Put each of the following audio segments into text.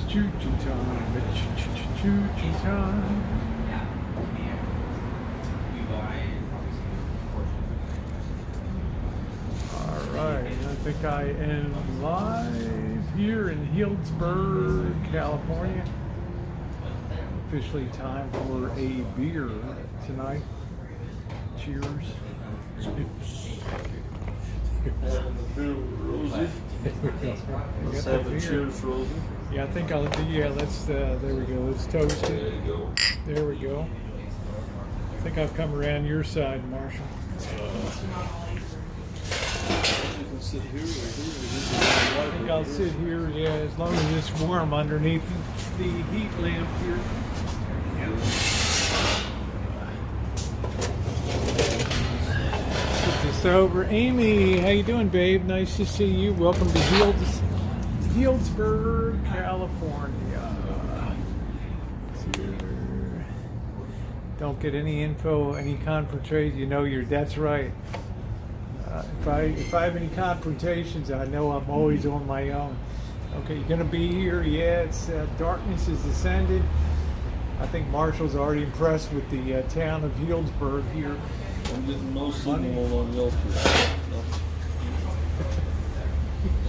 Choochin time. It's Choochin time. Alright, I think I am live here in Healdsburg, California. Officially time for a beer tonight. Cheers. Rosie. Let's have a cheers, Rosie. Yeah, I think I'll do, yeah, let's, there we go, let's toast it. There you go. There we go. I think I've come around your side, Marshall. You can sit here or here. I think I'll sit here, yeah, as long as it's warm underneath the heat lamp here. Get this over. Amy, how you doing, babe? Nice to see you. Welcome to Healdsburg, California. Don't get any info, any confrontation. You know that's right. If I have any confrontations, I know I'm always on my own. Okay, you're gonna be here. Yeah, it's darkness is descended. I think Marshall's already impressed with the town of Healdsburg here. I'm getting no signal on Yelp here.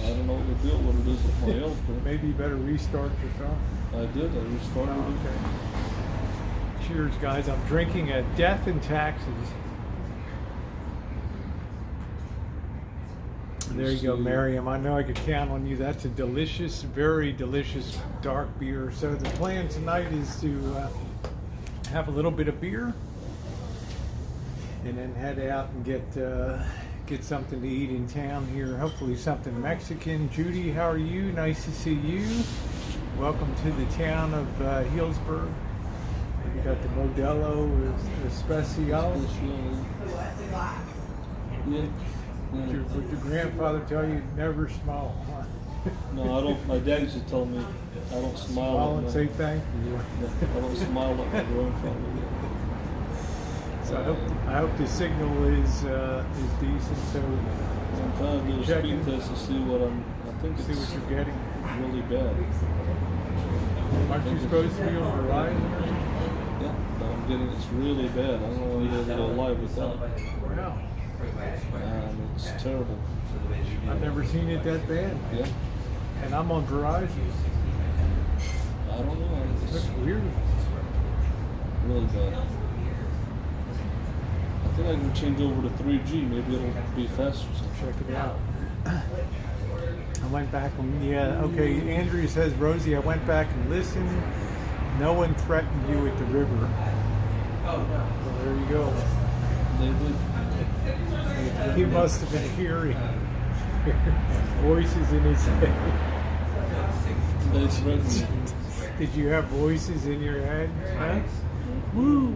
I don't know what it is with my Yelp here. Maybe you better restart your phone. I did. I restarted it. Okay. Cheers, guys. I'm drinking a Death and Taxes. There you go, Miriam. I know I could count on you. That's a delicious, very delicious dark beer. So the plan tonight is to have a little bit of beer and then head out and get something to eat in town here. Hopefully something Mexican. Judy, how are you? Nice to see you. Welcome to the town of Healdsburg. We got the Modelo Especial. Yeah. Would your grandfather tell you never smile? No, I don't. My dad used to tell me I don't smile. Smile and say thank you. I don't smile like my grandfather. So I hope the signal is decent. So I'm trying to do a speed test to see what I think see what you're getting. really bad. Aren't you supposed to be on Verizon? Yeah, but I'm getting it's really bad. I don't know how to go live with that. Wow. It's terrible. I've never seen it that bad. Yeah. And I'm on Verizon. I don't know. That's weird. Really bad. I think I can change over to 3G. Maybe it'll be faster. Check it out. I went back and okay. Andrea says, Rosie, I went back and listened. No one threatened you at the river. Oh no. So there you go. They did. He must have been hearing voices in his head. They threatened me. Did you have voices in your head? Huh? Woo!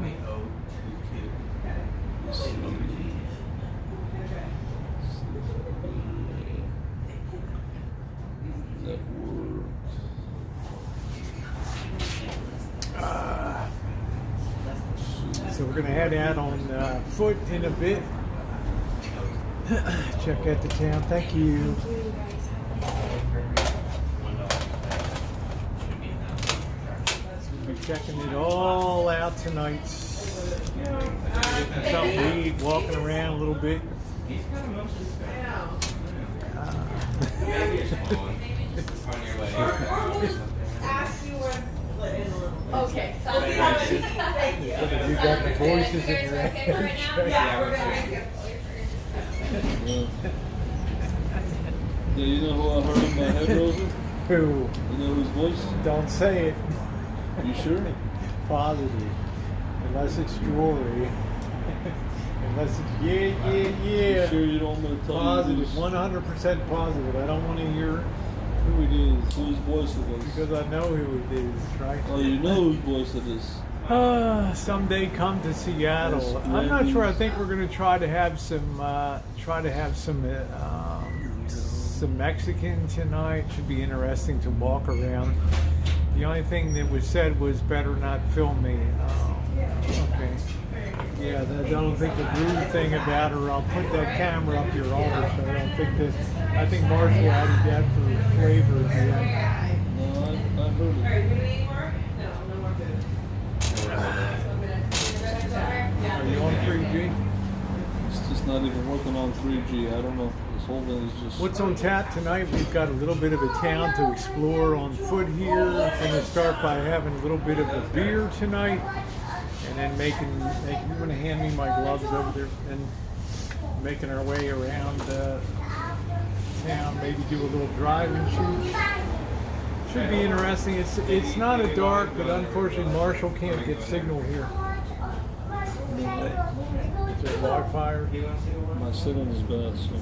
That worked. So we're going to head out on foot in a bit. Check out the town. Thank you. We'll be checking it all out tonight. Getting something to eat, walking around a little bit. Okay. You got the voices in your head. Yeah, we're gonna make it. Yeah, you know who I heard in my head, Rosie? Who? You know whose voice? Don't say it. You sure? Positive. Unless it's jewelry. Unless it's yeah. You sure you don't want me to tell Positive. you whose, 100% positive. I don't want to hear who it is. whose voice it was? Because I know who it is, right? Oh, you know whose voice it is. Someday come to Seattle. Yes, I'm not sure. I ladies. think we're going to try to have some Mexican tonight. Should be interesting to walk around. The only thing that was said was better not film me. Okay. Yeah, I don't think the rude thing about her. I'll put that camera up your arm, so I don't think this. I think Marshall added that for flavor. Yeah. No, I heard it. not even working on 3G. I don't know. This whole thing is just. What's on tap tonight? We've got a little bit of a town to explore on foot here. I'm going to start by having a little bit of a beer tonight, and then making. You're going to hand me my gloves over there, and making our way around town. Maybe do a little driving shoot. Should be interesting. It's not a dark, but unfortunately Marshall can't get signal here. Is it Wi-Fi or My signal is bad, so.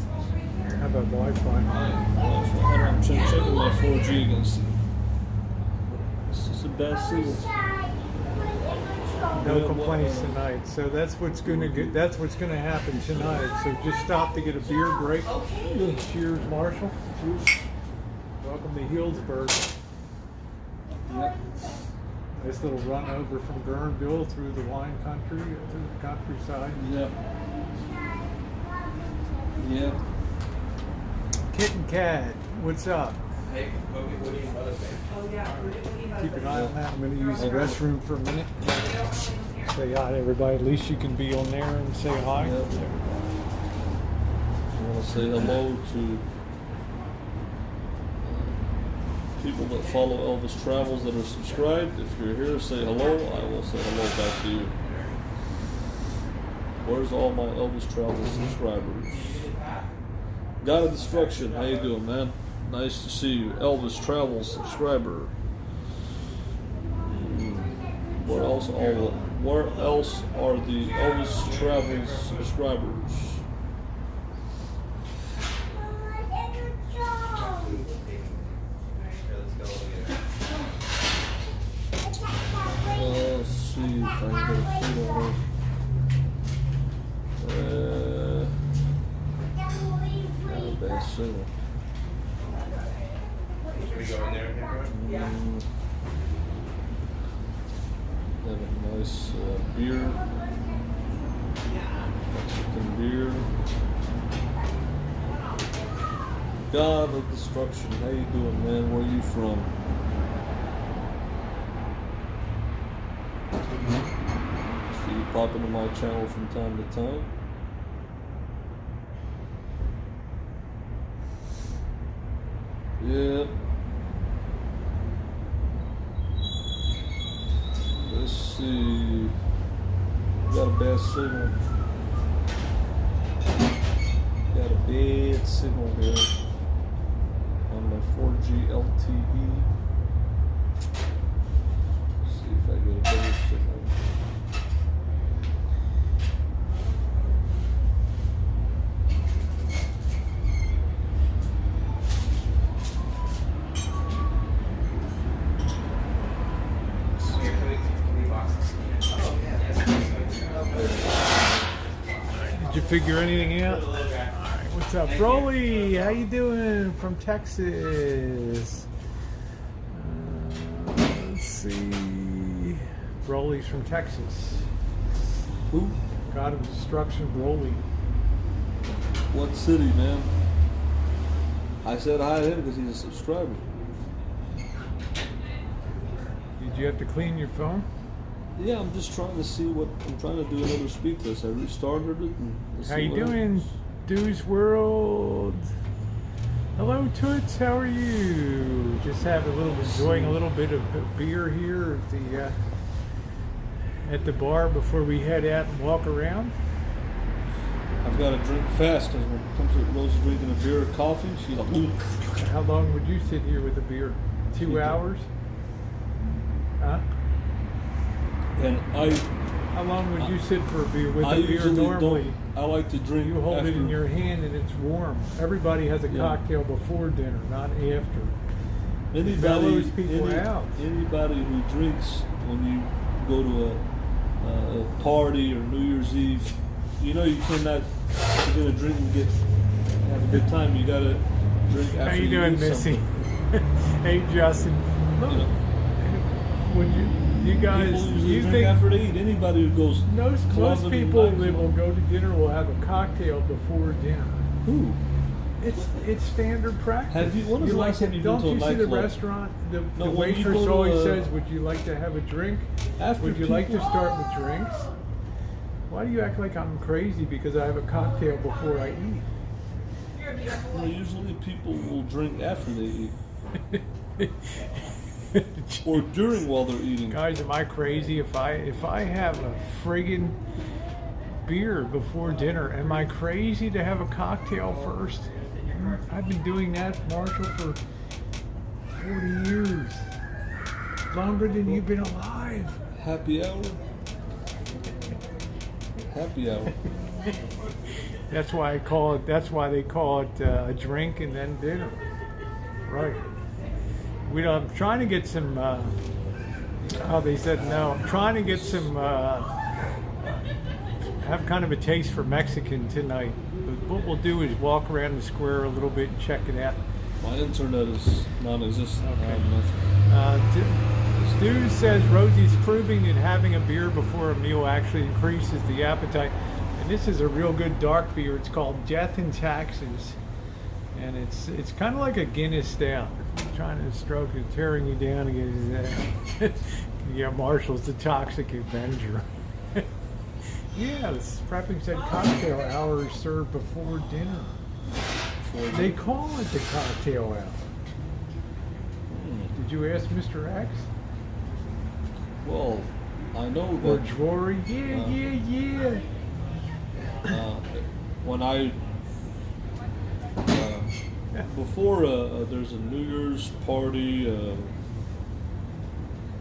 how about Wi-Fi? I'm checking my 4G against it. It's just a bad signal. No complaints tonight. So that's what's gonna happen tonight. So just stop to get a beer break. Cheers, Marshall. Welcome to Healdsburg. Yep. Nice little run over from Guerneville through the wine country, through the countryside. Yep. Yep. Kitten Cat, what's up? Hey, what do you mother say? Oh, yeah. Keep an eye on that. I'm going to use the restroom for a minute. Say hi to everybody. At least you can be on there and say hi. Yep. I want to say hello to people that follow Elvis Travels that are subscribed. If you're here, say hello. I will say hello back to you. Where's all my Elvis Travels subscribers? God of Destruction, how you doing, man? Nice to see you. Elvis Travels subscriber. Where else are the Elvis Travels subscribers? Let's see if I can get a feed on her. Not a bad signal. Should we go in there again, bro? Have a nice beer. Mexican beer. God of Destruction, how you doing, man? Where you from? See you pop into my channel from time to time. Yeah. Let's see. Got a bad signal. Got a bad signal here on my 4G LTE. Let's see if I get a better signal. Did you figure anything out? All right, what's up, Rosie? How you doing from Texas? Let's see. Broly's from Texas. Who? God of Destruction, Broly. What city, man? I said hi to him because he's a subscriber. Did you have to clean your phone? Yeah, I'm just trying to see what I'm trying to do another speed test. I restarted it. And let's How see you what doing, happens. Dew's World? Hello, Toots. How are you? Just enjoying a little bit of beer here at the bar before we head out and walk around. I've got to drink fast because when it comes to Rosie drinking a beer or coffee, she's like, ooh. How long would you sit here with a beer? 2 hours? Huh? And How long would you sit for a beer with I a beer usually normally? don't. I like to drink. You hold after, it in your hand and it's warm. Everybody has a Yeah. cocktail before dinner, not after. Anybody, Mellows people out. Anybody who drinks when you go to a party or New Year's Eve, you know you cannot. If you're gonna drink and have a good time. You gotta drink after. How you doing, eat Missy? something. Hey, Justin. Look, You know, would you guys? people usually You drink think after they eat? Anybody who goes most closeted people and that will go to dinner will have a cocktail before dinner? Who? It's standard practice. Have you? When was the last time you've been Don't to a you see the nightclub? restaurant? The No, when you waitress go to always a- says, "Would you like to have a drink? After Would you like to people- start with drinks?" Why do you act like I'm crazy because I have a cocktail before I eat? Well, usually people will drink after they eat. Or during while they're eating. Guys, am I crazy if I have a friggin' beer before dinner? Am I crazy to have a cocktail first? I've been doing that, Marshall, for 40 years. Longer than you've been alive. Happy hour? Happy hour. That's why they call it a drink and then dinner. Right. I'm trying to get some, they said no. I'm trying to get some, have kind of a taste for Mexican tonight. But what we'll do is walk around the square a little bit and check it out. My internet is non-existent. Okay. Stu says Rosie's proving that having a beer before a meal actually increases the appetite. And this is a real good dark beer. It's called Death and Taxes. And it's kind of like a Guinness stout. I'm trying to stroke it, tearing you down again. Yeah, Marshall's the toxic avenger. Yeah, this prepping said cocktail hour is served before dinner. They call it the cocktail hour. Did you ask Mr. X? Well, I know Or that Drury? Yeah. when I before there's a New Year's party,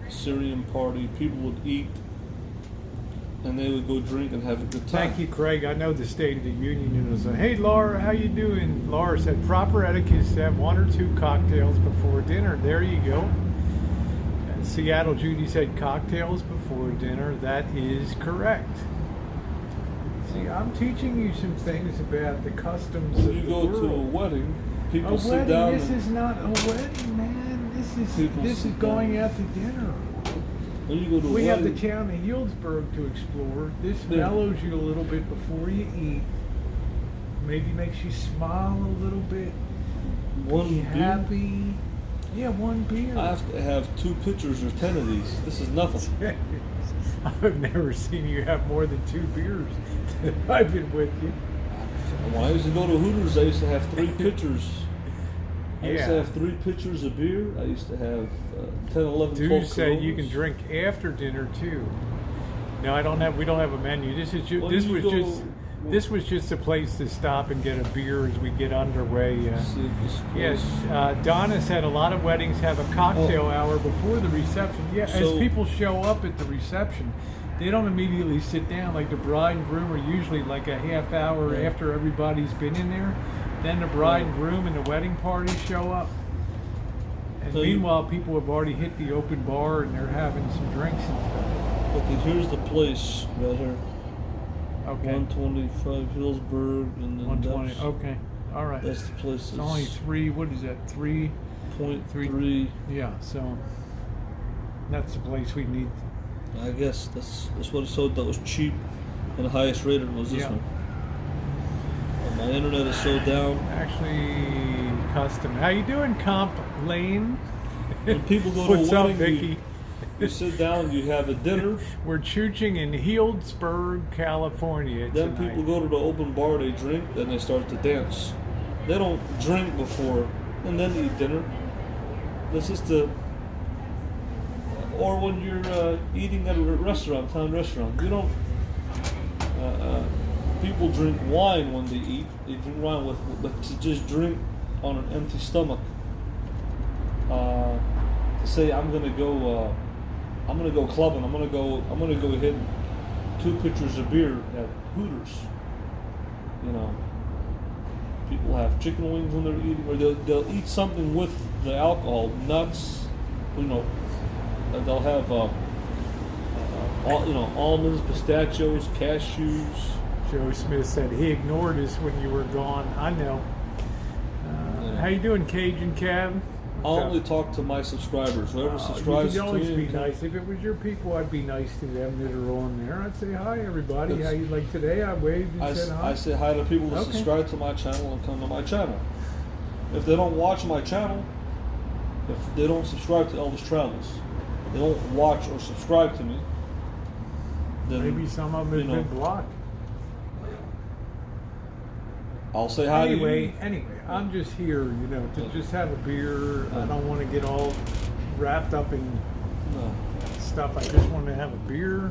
Syrian party, people would eat and they would go drink and have a good time. Thank you, Craig. I know the State of the Union is hey, Laura, how you doing? Laura said proper etiquette is to have 1 or 2 cocktails before dinner. There you go. And Seattle Judy said cocktails before dinner. That is correct. See, I'm teaching you some things about the customs When of you the go world. to a wedding, people A sit wedding? down. This is not a wedding, man. People This is sit going down. out to dinner. When you go to a We have the wedding, town of Healdsburg to explore. This Yeah. mellows you a little bit before you eat. Maybe makes you smile a little bit. one Be beer, happy. Yeah, 1 beer. I have to have 2 pitchers or 10 of these. This is nothing. I've never seen you have more than 2 beers. I've been with you. When I used to go to Hooters, I used to have 3 pitchers. I used to Yeah. have 3 pitchers of beer. I used to have 10, 11, 12 Dudes say you Coronas. can drink after dinner too. No, we don't have a menu. This is Well, you this was just a place to stop and get a beer as we get underway. See, Yes, Donna said a lot of weddings have a cocktail hour before the reception. Yeah, as So- people show up at the reception, they don't immediately sit down. Like the bride and groom are usually like a half hour Yeah. after everybody's been in there. Then the bride and groom and the wedding party show up. And So you- meanwhile, people have already hit the open bar and they're having some drinks and stuff. Okay, here's the place right here. Okay. 125 Healdsburg, and then 120. that's, Okay. All right. that's the place. It's only 3. What is that? 3. 3.3. Yeah. So that's the place we need. I guess that's what it showed that was cheap, and the highest rated was this Yeah. one. My internet is so down. Actually, custom. How you doing, Comp Lane? When people go to What's a up, wedding, Vicky? you sit down, you have a dinner. We're Choochin in Healdsburg, California Then tonight. people go to the open bar, they drink, then they start to dance. They don't drink before and then eat dinner. That's just the. Or when you're eating at a restaurant, town restaurant, you don't. People drink wine when they eat. They drink wine but to just drink on an empty stomach. To say I'm gonna go clubbing. I'm gonna go hit 2 pitchers of beer at Hooters. You know, people have chicken wings when they're eating, or they'll eat something with the alcohol, nuts. You know, they'll have almonds, pistachios, cashews. Joe Smith said he ignored us when you were gone. I know. Yeah. How you doing, Cajun Cab? I'll What's only up? talk to my subscribers. Whoever You subscribes could to always me. be nice. If it was your people, I'd be nice to them that are on there. I'd say hi, everybody. That's- How you like today? I waved and I said hi. say hi to people that Okay. subscribe to my channel and come to my channel. If they don't watch my channel, if they don't subscribe to Elvis Travels, they don't watch or subscribe to me, then Maybe some of them have you know, been blocked. I'll say hi to you. Anyway, I'm just here, to just have a beer. I don't want to get all wrapped up in No. stuff. I just want to have a beer.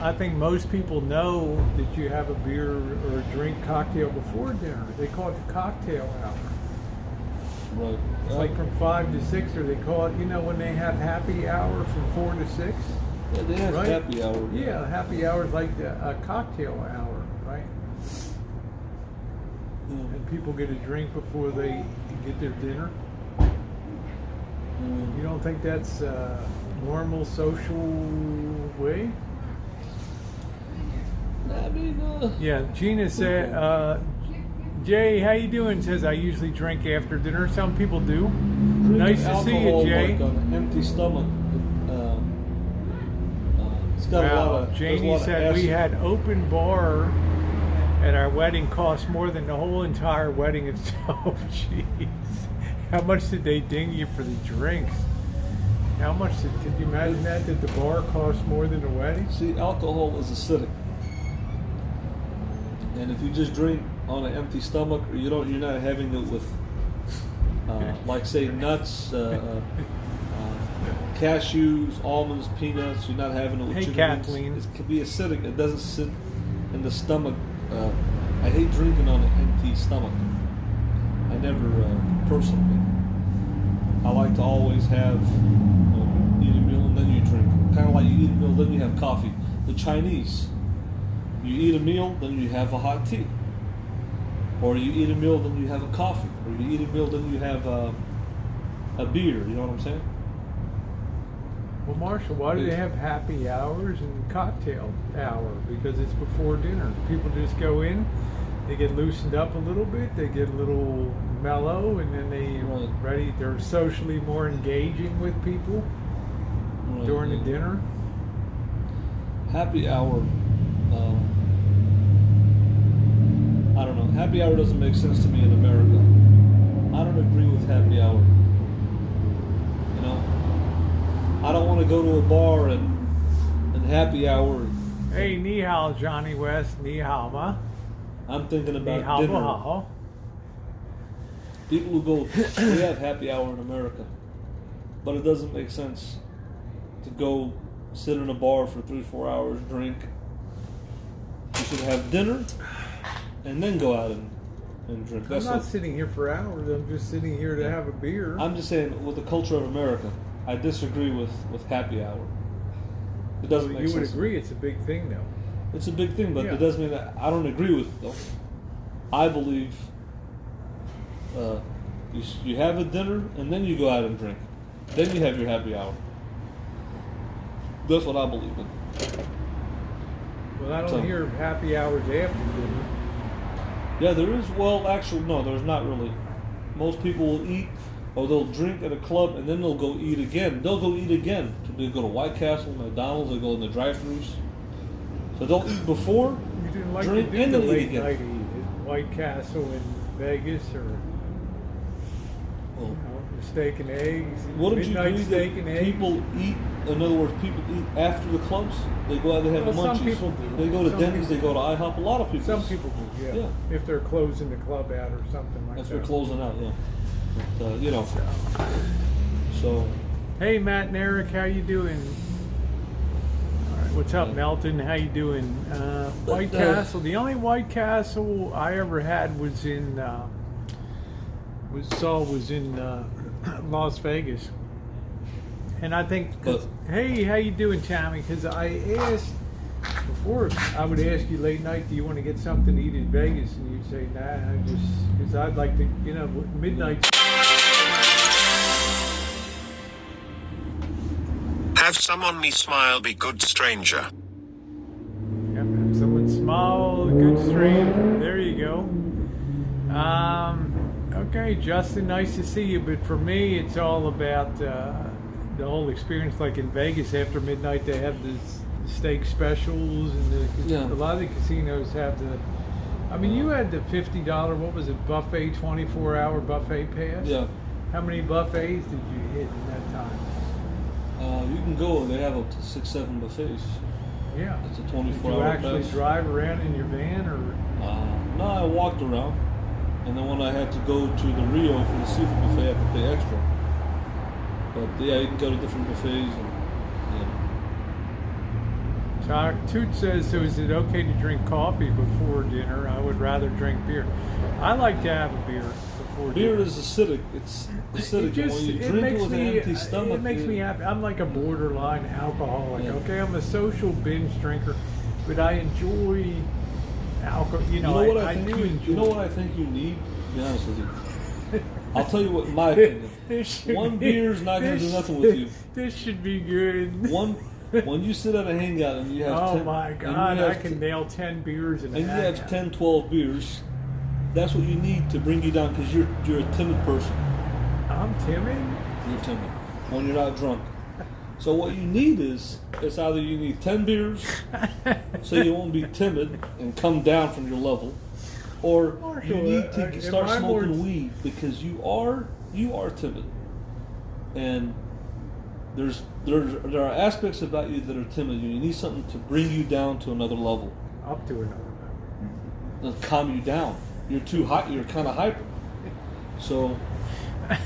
I think most people know that you have a beer or a drink cocktail before dinner. They call it the cocktail hour. Right. It's like from 5 to 6, or they call it, when they have happy hour from 4 to 6. Yeah, they have right? happy hour. Yeah, happy hour is like a cocktail hour, right? Yeah. And people get a drink before they get their dinner. You don't think that's a normal social way? I mean, Yeah, Gina said, Jay, how you doing? Says, I usually drink after dinner. Some people do. Nice to see you, alcohol, Jay. like on an empty stomach. It's got a lot Wow, of. there's a Jamie lot of said we acid. had open bar at our wedding, cost more than the whole entire wedding itself. Jeez. How much did they ding you for the drinks? How much could you imagine that? Did the bar cost more than the wedding? See, alcohol is acidic, and if you just drink on an empty stomach, or you're not having it with, like say nuts, cashews, almonds, peanuts. You're not having it with Hey, chicken Kathleen. wings. It can be acidic. It doesn't sit in the stomach. I hate drinking on an empty stomach. I never personally. I like to always have eat a meal and then you drink. Kind of like you eat a meal, then you have coffee. The Chinese, you eat a meal, then you have a hot tea. Or you eat a meal, then you have a coffee. Or you eat a meal, then you have a beer. You know what I'm saying? Well, Marshall, why do they have happy hours and cocktail hour? Because it's before dinner. People just go in, they get loosened up a little bit, they get a little mellow, and then they're socially more engaging with people Right, during yeah. the dinner. Happy hour. I don't know. Happy hour doesn't make sense to me in America. I don't agree with happy hour. You know, I don't want to go to a bar and happy hour. Hey, ni hao, Johnny West, ni hao ma. I'm thinking Ni about hao dinner. ma hao. People who go, we have happy hour in America, but it doesn't make sense to go sit in a bar for 3-4 hours, drink. You should have dinner and then go out and drink. I'm That's not what, sitting here for hours. I'm just sitting here to have a beer. I'm just saying, with the culture of America, I disagree with happy hour. It doesn't make You sense. would agree it's a big thing, though. It's a big thing, but Yeah. it doesn't mean that I don't agree with it, though. I believe you have a dinner and then you go out and drink. Then you have your happy hour. That's what I believe in. Well, I don't So- hear happy hours after dinner. Yeah, there is. Well, actually, no, there's not really. Most people will eat or they'll drink at a club and then they'll go eat again. They'll go eat again. They go to White Castle, McDonald's, they go in the drive-thrus. So they'll eat before, You didn't like drink, to do and the then eat late again. night eat at White Castle in Vegas or Well, the steak and eggs, wouldn't you midnight agree steak that and eggs. people eat, in other words, people eat after the clubs? They go out, they have Well, some munchies. people do. They go to Some Denny's, they people go to IHOP. A lot of people. Some people do, yeah. Yeah. If they're closing the club out or something like That's that. for closing out, yeah. But, you know, so Hey, Matt and Eric, how you doing? All right, what's up, Melton? How you doing? White Castle. The only White Castle I ever had was in Las Vegas, and I think. Hey, how you doing, Tommy? Because I asked before, I would ask you late night, do you want to get something to eat in Vegas? And you'd say, nah, I just because I'd like to, midnight. Have someone me smile, be good stranger. Yep, have someone smile, good stranger. There you go. Okay, Justin, nice to see you. But for me, it's all about the whole experience. Like in Vegas, after midnight, they have the steak specials, and a lot of the casinos have the. I mean, you had the $50. What was it? Buffet, 24-hour buffet pass. yeah. How many buffets did you hit in that time? You can go. They have up to 6-7 buffets. Yeah. It's a Did 24 you hour actually pass. drive around in your van, or? No, I walked around, and then when I had to go to the Rio for the seafood buffet, I had to pay extra. But yeah, you can go to different buffets, and Toot says, so is it okay to drink coffee before dinner? I would rather drink beer. I like to have a beer before beer dinner. is acidic. It's acidic. And when you drink it makes with an empty stomach, it makes me happy. I'm like a borderline alcoholic. Yeah. Okay, I'm a social binge drinker, but I enjoy alcohol. You know, what I think do you, enjoy. you know what I think you need? To be honest with you, I'll tell you what my opinion. One beer's not going to do nothing with you. This should be good. When you sit at a hangout and you have Oh 10, my and God, you I have can nail 10 beers in a and you have hangout. 10, 12 beers, that's what you need to bring you down because you're a timid person. I'm timid. You're timid when you're not drunk. So what you need is either you need 10 beers so you won't be timid and come down from your level, or you Marshall, need to am start I smoking more- weed because you are timid, and there are aspects about you that are timid. You need something to bring you down to another level, Up to another level. to calm you down. You're too hot. You're kind of hyper. So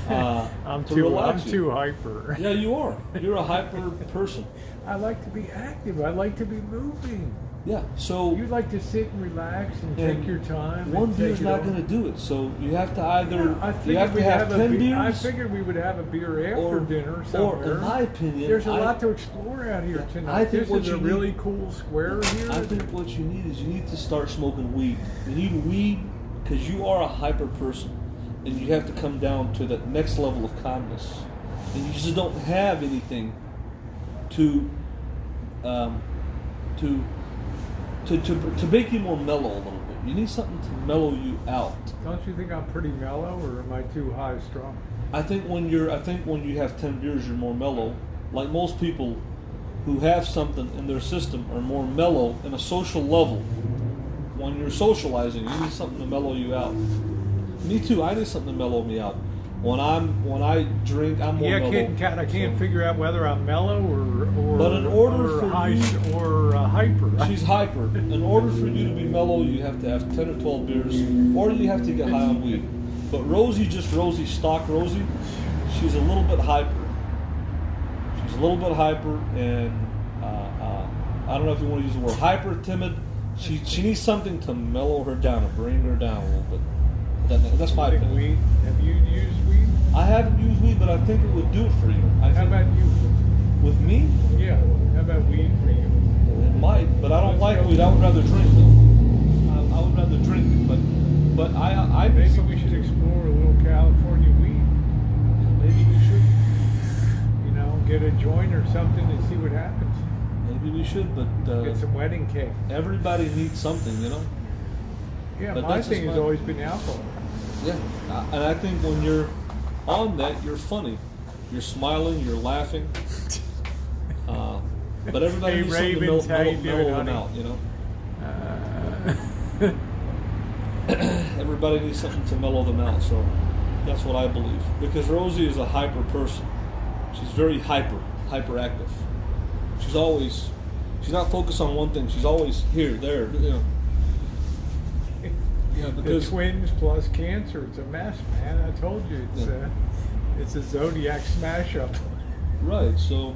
I'm to too relax you. hyper. Yeah, you are. You're a hyper person. I like to be active. I like to be moving. Yeah. So You like to sit and relax and And take your time. one and beer's take it not on. going to do it. So you have to either I you figured have to we'd have a 10 be- beers. I figured we would have a beer after or dinner or somewhere. in my opinion, There's a lot to explore out here tonight. I think this what is a you really need- cool square here. I think what you need is you need to start smoking weed. You need weed because you are a hyper person, and you have to come down to that next level of calmness, and you just don't have anything to make you more mellow a little bit. You need something to mellow you out. Don't you think I'm pretty mellow, or am I too high strung? I think when you have 10 beers, you're more mellow. Like most people who have something in their system are more mellow in a social level. When you're socializing, you need something to mellow you out. Me too. I need something to mellow me out. When I drink, I'm more Yeah, mellow. kid and cat. I can't figure out whether I'm mellow or But in order or for high, you- or hyper. She's hyper. In order for you to be mellow, you have to have 10 or 12 beers, or you have to get high on weed. But Rosie, stock Rosie, she's a little bit hyper. She's a little bit hyper, and I don't know if you want to use the word hyper, timid. She needs something to mellow her down, to bring her down a little bit. That's my Think opinion. weed? Have you used weed? I haven't used weed, but I think it would do it for you. I How think about you? with me, Yeah. How about weed for you? it might, but I don't Let's like go. weed. I would rather drink though. I would rather drink it, but I need Maybe something we should to- explore a little California weed. Maybe we should. You know, get a joint or something and see what happens. Maybe we should, but Get some wedding cake. everybody needs something, you know. Yeah, But my that's just thing has my- always been alcohol. Yeah, and I think when you're on that, you're funny. You're smiling, you're laughing. But everybody Hey, needs something to Ravens, how you mellow doing, them out, honey? you know. Everybody needs something to mellow them out, so that's what I believe. Because Rosie is a hyper person. She's very hyperactive. She's not focused on one thing. She's always here, there, you know. Yeah, The because twins plus cancer, it's a mess, man. I told you, it's a zodiac smash up. right, so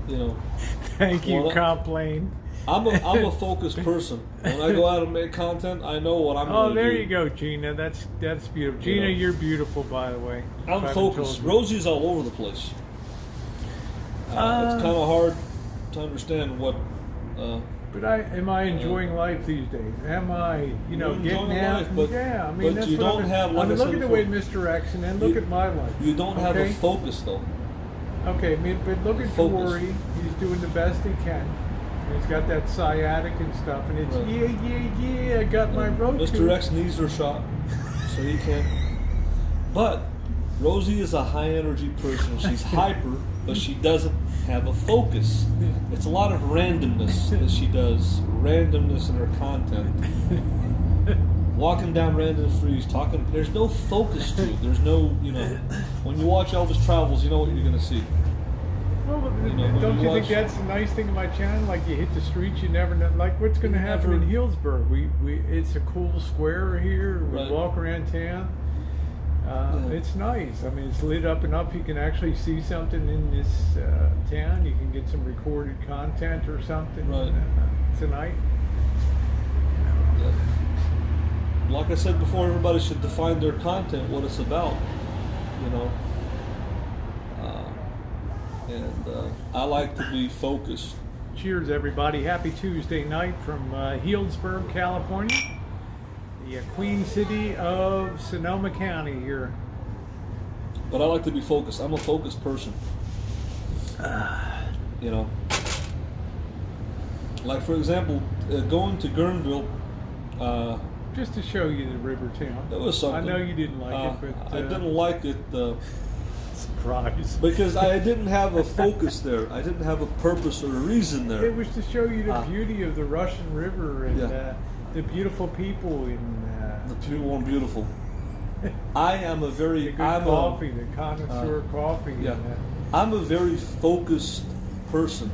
you know, Thank you, Well, complain. I'm a focused person. When I go out and make content, I know what I'm Oh, going to do. there you go, Gina. That's beautiful. Gina, know. you're beautiful, by the way. If I I'm haven't focused. told you. Rosie's all over the place. It's kind of hard to understand what. But am I enjoying life these days? Am I, You're getting enjoying out? life, but- yeah, I mean, but that's you what don't have, like I mean, I look said at the way before, Mr. X, and then look you- at my life. You don't have okay? a focus though. Okay, but look at Focus. Corey. He's doing the best he can. And he's got that sciatic and stuff, and it's Right. yeah. I got my road. Mr. X needs her shot, so he can't. But Rosie is a high energy person. She's hyper, but she doesn't have a focus. It's a lot of randomness that she does. Randomness in her content. Walking down random streets, talking. There's no focus to it. There's no, when you watch Elvis Travels, you know what you're gonna see. Well, when don't you you think watch- that's the nice thing of my channel? Like you hit the streets, you never know. Like what's going to You happen never- in Healdsburg? It's a cool square here. We Right. walk around town. Yeah. It's nice. I mean, it's lit up enough. You can actually see something in this town. You can get some recorded content or something Right. Tonight. Like I said before, everybody should define their content, what it's about, you know. I like to be focused. Cheers, everybody. Happy Tuesday night from Healdsburg, California, the Queen City of Sonoma County here. But I like to be focused. I'm a focused person. You know. Like, for example, going to Guerneville, Just to show you the river town. it was something. I know you didn't like it, but I didn't like it surprise. because I didn't have a focus there. I didn't have a purpose or a reason there. It was to show you the beauty of the Russian River and Yeah. the beautiful people in The people weren't beautiful. I am a the very good I'm coffee, the connoisseur coffee. Yeah. And, I'm a very focused person.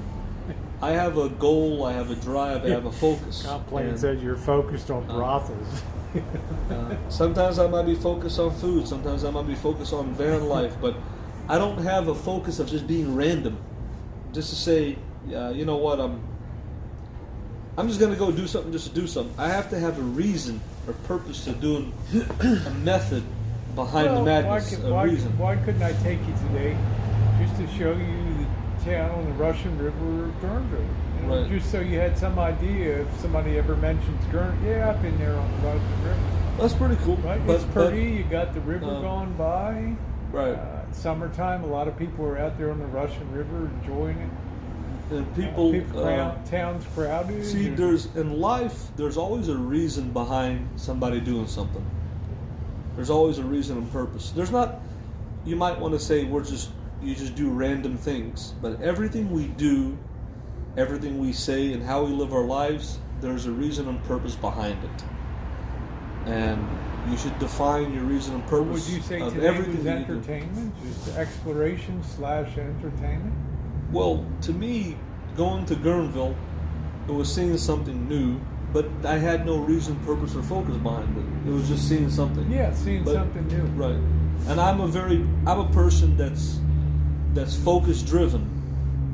I have a goal, I have a drive, I have a focus. Complaint And, said you're focused on brothels. sometimes I might be focused on food, sometimes I might be focused on van life, but I don't have a focus of just being random. Just to say, you know what, I'm just gonna go do something just to do something. I have to have a reason or purpose to doing a method behind the Well, madness. A reason. why couldn't I take you today just to show you the town on the Russian River of Guerneville? You know, Right. Just so you had some idea if somebody ever mentions Guerneville. Yeah, I've been there on the Russian River. That's pretty cool. Right? But, It's pretty. You got the river uh, going by. Right. Summertime, a lot of people are out there on the Russian River enjoying it. and people, Town's crowded. see, in life, there's always a reason behind somebody doing something. There's always a reason and purpose. There's not. You might want to say you just do random things, but everything we do, everything we say, and how we live our lives, there's a reason and purpose behind it. And you should define your reason and purpose. Would you say of today everything was that you do. entertainment, just exploration / entertainment? Well, to me, going to Guerneville, it was seeing something new, but I had no reason, purpose, or focus behind it. It was just seeing something. Yeah, seeing But- something new. Right. And I'm a person that's focus driven.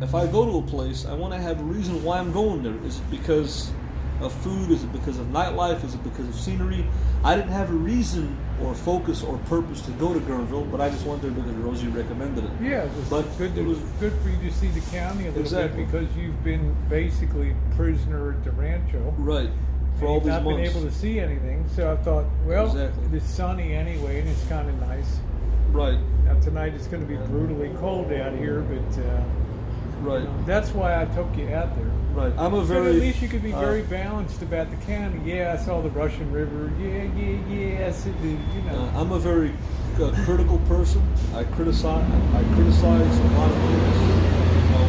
If I go to a place, I want to have a reason why I'm going there. Is it because of food? Is it because of nightlife? Is it because of scenery? I didn't have a reason or focus or purpose to go to Guerneville, but I just went there because Rosie recommended it. Yeah, it was But good. it was- Good for you to see the county a little Exactly. bit because you've been basically prisoner at the rancho. Right. For and all you've these not months. been able to see anything. So I thought, well, Exactly. it's sunny anyway, and it's kind of nice. Right. Now tonight it's going to be brutally cold out here, but Right. that's why I took you out there. Right. I'm a So very. at least you could be uh, very balanced about the county. Yeah, I saw the Russian River. Yeah. I said, I'm a very critical person. I criticize a lot of things. You know,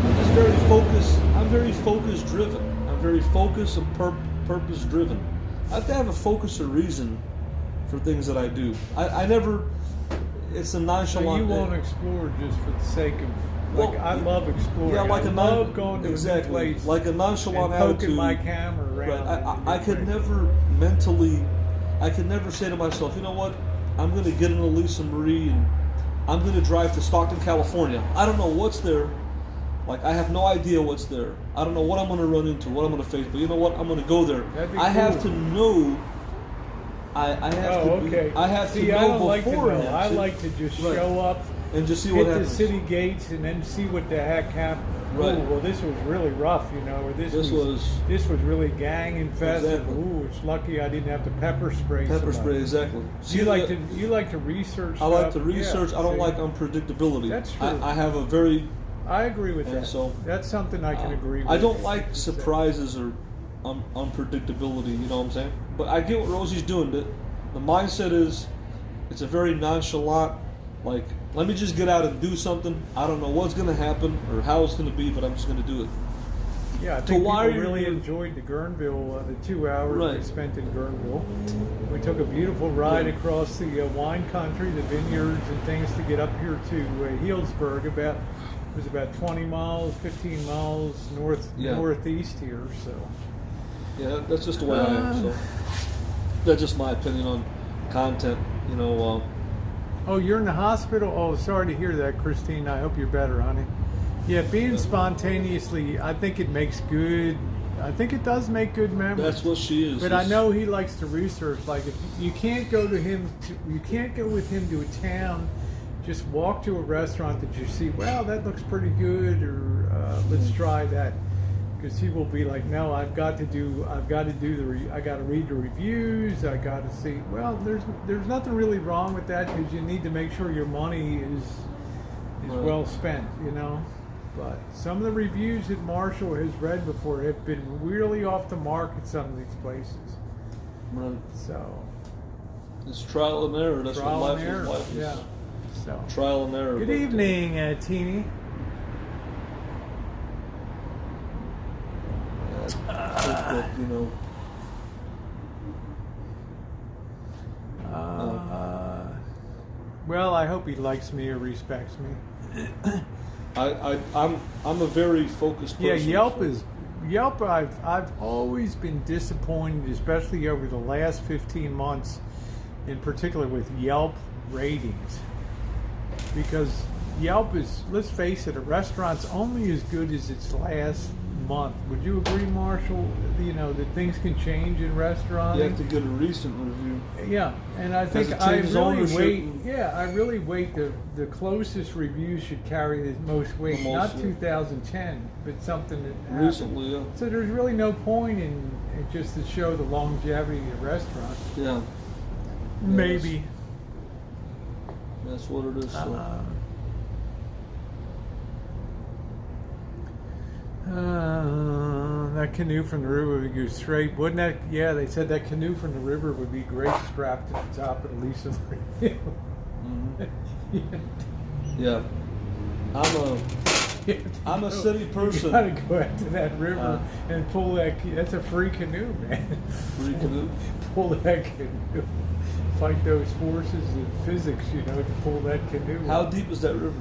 I'm just very focused. I'm very focus driven. I'm very focused and purpose driven. I have to have a focus or reason for things that I do. I never. It's a So nonchalant. you won't explore just for the sake of. Like Well, I love exploring. Yeah, like I a love going to a new exactly place. like a nonchalant and poking attitude. my camera Right. around. I could never mentally, I could never say to myself, you know what, I'm going to get in a Lisa Marie and I'm going to drive to Stockton, California. I don't know what's there. Like, I have no idea what's there. I don't know what I'm going to run into, what I'm going to face, but you know what, I'm going to go there. That'd be I have cool. to know. I have to. okay. I have See, to know I don't like to beforehand. know. I see? like to just Right. show up, and just see hit what the happens. city gates, and then see what the heck happened. Right. Ooh, well, this was really rough, or this This was really gang infested. Exactly. Ooh, it's lucky I didn't have to pepper spray. pepper somebody. spray, exactly. You like to research. I like stuff? to research. Yeah, I don't see? like unpredictability. That's true. I have a very. I agree with And that. so, That's something I can agree with. I don't like surprises or unpredictability. You know what I'm saying? But I get what Rosie's doing. The mindset is, it's a very nonchalant. Like, let me just get out and do something. I don't know what's going to happen or how it's going to be, but I'm just going to do it. Yeah, I So think why people are really you- enjoyed the Guerneville, the 2 hours we Right. spent in Guerneville. We took a beautiful ride Yeah. across the wine country, the vineyards and things to get up here to Healdsburg. It was about 20 miles, 15 miles Yeah. northeast here. So Yeah, that's just the way I am. So that's just my opinion on content. You know, oh, you're in the hospital? Oh, sorry to hear that, Christine. I hope you're better, honey. Yeah, being spontaneously, I think it makes good. I think it does make good memories. that's what she is. But I know he likes to research. Like, if you can't go to him, you can't go with him to a town. Just walk to a restaurant that you see. Well, that looks pretty good, or let's try that. Because he will be like, no, I got to read the reviews. I got to see. Well, there's nothing really wrong with that, because you need to make sure your money is Right. well spent, you know. But some of the reviews that Marshall has read before have been really off the mark at some of these places. Right. So It's trial and error. That's trial what and life error. is. Life is Yeah. So trial and error. good but, evening, Teeny. I think that, you know, Well, I hope he likes me or respects me. I'm a very focused person. Yeah, Yelp so- is Yelp. I've always been disappointed, especially over the last 15 months, in particular with Yelp ratings, because Yelp is, let's face it, a restaurant's only as good as its last month. Would you agree, Marshall? You know that things can change in restaurants. You have to get a recent review. Yeah, and I think it I changes really ownership wait. and- Yeah, I really wait. The closest reviews should carry the most weight, The most, not yeah. 2010, but something that happened. Recently, yeah. So there's really no point in just to show the longevity of the restaurant. Yeah. Maybe. That's what it is. So. That canoe from the river would go straight. Wouldn't that? Yeah, they said that canoe from the river would be great strapped at the top of the Lisa Hill. Mhm. Yeah. I'm a city person. You gotta go out to that river and pull that. That's a free canoe, man. Free canoe. Pull that canoe. Fight those forces in physics, you know, to pull that canoe. How deep is that river?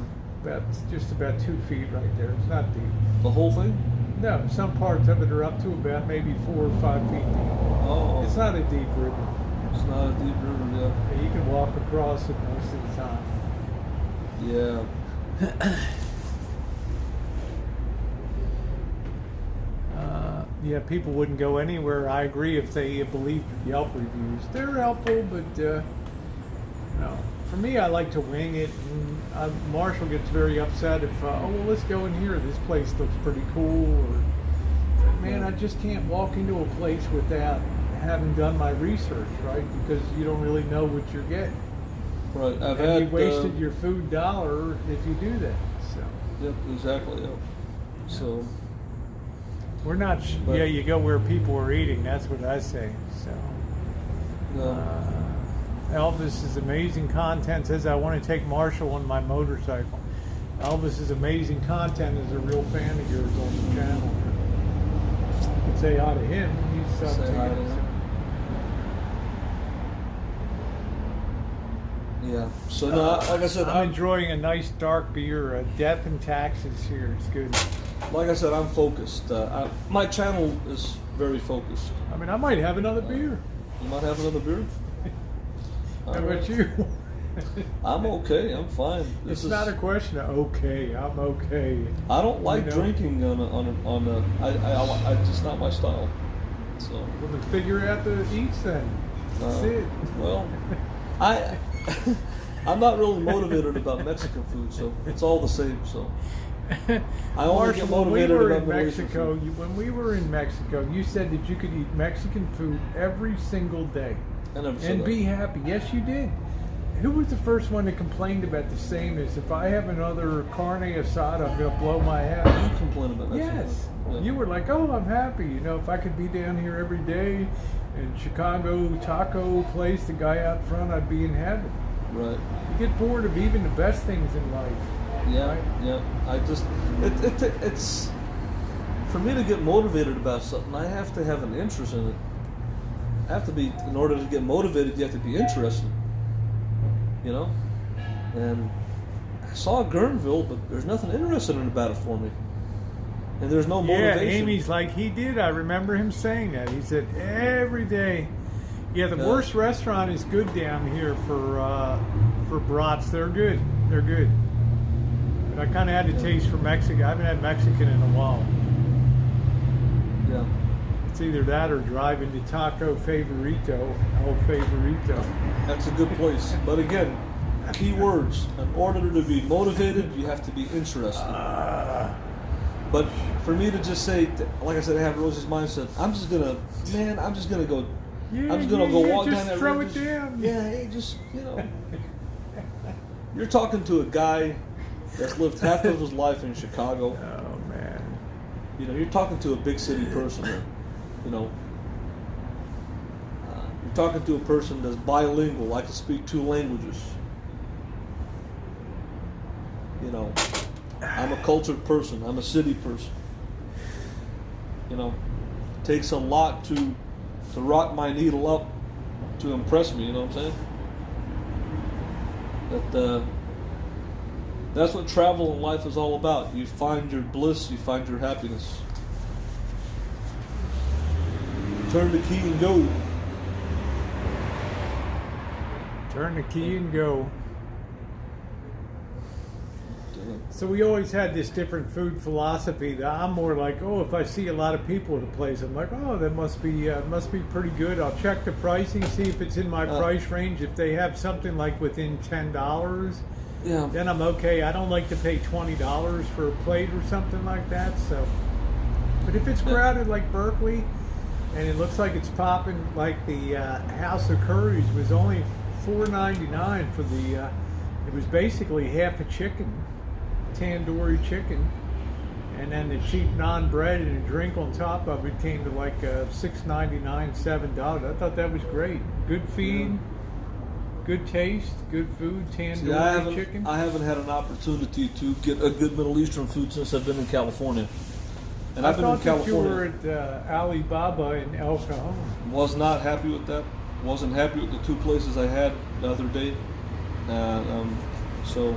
Just about 2 feet right there. It's not deep. The whole thing? No, some parts of it are up to about maybe 4 or 5 feet deep. Oh. It's not a deep river. It's not a deep river, yeah. You can walk across it most of the time. Yeah. Yeah, people wouldn't go anywhere. I agree if they believed Yelp reviews. They're helpful, but no. For me, I like to wing it. And Marshall gets very upset if, oh, well, let's go in here. This place looks pretty cool. Or, man, I just can't walk into a place without having done my research, right? Because you don't really know what you're getting. Right. I've And had. you wasted your food dollar if you do that. So Yep, exactly. Yep. So. we're not. But- Yeah, you go where people are eating. That's what I say. So. Yeah. Elvis is amazing content. Says I want to take Marshall on my motorcycle. Elvis is amazing content. Is a real fan of yours on the channel. You could say hi to him. He's up Say to hi you. to him. Yeah. So no, like I said, I'm enjoying a nice dark beer. Death and Taxes here. It's good. like I said, I'm focused. My channel is very focused. I mean, I might have another beer. You might have another beer. How All about right. you? I'm okay. I'm fine. It's not a question of okay. I'm okay. I don't like you know. drinking on a. It's not my style. So. Well, then figure out the eats then. That's it. Well, I'm not really motivated about Mexican food, so it's all the same. So I only get Marshall, when we motivated were about in Malaysian Mexico, food. when we were in Mexico, you said that you could eat Mexican food every single day I never said and that. be happy. Yes, you did. Who was the first one that complained about the sameness? If I have another carne asada, I'm going to blow my head. You complain about Mexican Yes. food. Yeah. You were like, oh, I'm happy. You know, if I could be down here every day in Chicago taco place, the guy out front, I'd be in heaven. Right. You get bored of even the best things in life. Yeah. Right? Yeah. I just it's for me to get motivated about something, I have to have an interest in it. I have to be, in order to get motivated, you have to be interested. You know? And I saw Guerneville, but there's nothing interesting about it for me. And there's no motivation. Yeah, Amy's like he did. I remember him saying that. He said every day. Yeah, the worst restaurant is good down here for brats. They're good. They're good. But I kind of had a taste for Mexican. I haven't had Mexican in a while. Yeah. It's either that or driving to Taco Favorito, El Favorito. That's a good place. But again, key words. In order to be motivated, you have to be interested. But for me to just say, like I said, I have Rosie's mindset. I'm just gonna go. Yeah, I'm just gonna go walk just down that throw road. it down. Yeah, hey, just You're talking to a guy that's lived half of his life in Chicago. Oh man. You're talking to a big city person here. You're talking to a person that's bilingual. I can speak 2 languages. I'm a cultured person. I'm a city person. It takes a lot to rock my needle up to impress me. You know what I'm saying? That's what travel in life is all about. You find your bliss. You find your happiness. Turn the key and go. Turn the key and go. So we always had this different food philosophy. That I'm more like, if I see a lot of people at a place, I'm like, that must be pretty good. I'll check the pricing, see if it's in my price range. If they have something like within $10, then I'm okay. I don't like to pay $20 for a plate or something like that. So, but if it's crowded like Berkeley, and it looks like it's popping, like the House of Curry's was only $4.99 for the. It was basically half a chicken. Tandoori chicken, and then the cheap non-bread and a drink on top of it came to like $6.99, $7. I thought that was great. Good feed, good taste, good food. Tandoori chicken. I haven't had an opportunity to get a good Middle Eastern food since I've been in California. And I've been in California. You were at Alibaba in El Cajon. Was not happy with that. Wasn't happy with the 2 places I had the other day. So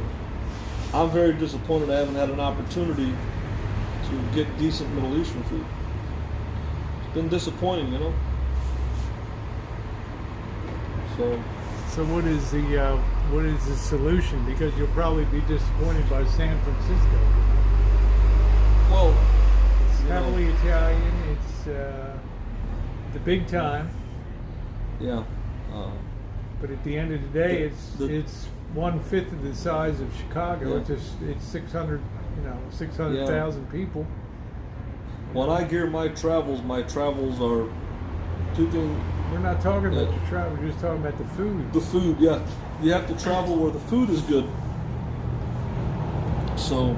I'm very disappointed I haven't had an opportunity to get decent Middle Eastern food. It's been disappointing, So what is the solution? Because you'll probably be disappointed by San Francisco. Well, it's heavily Italian. It's the big time. Yeah. But at the end of the day, it's 1/5 of the size of Chicago. Yeah. It's 600,000 people. When I gear my travels are 2 things. We're not talking about the travel. We're just talking about the food. The food, yeah. You have to travel where the food is good. So,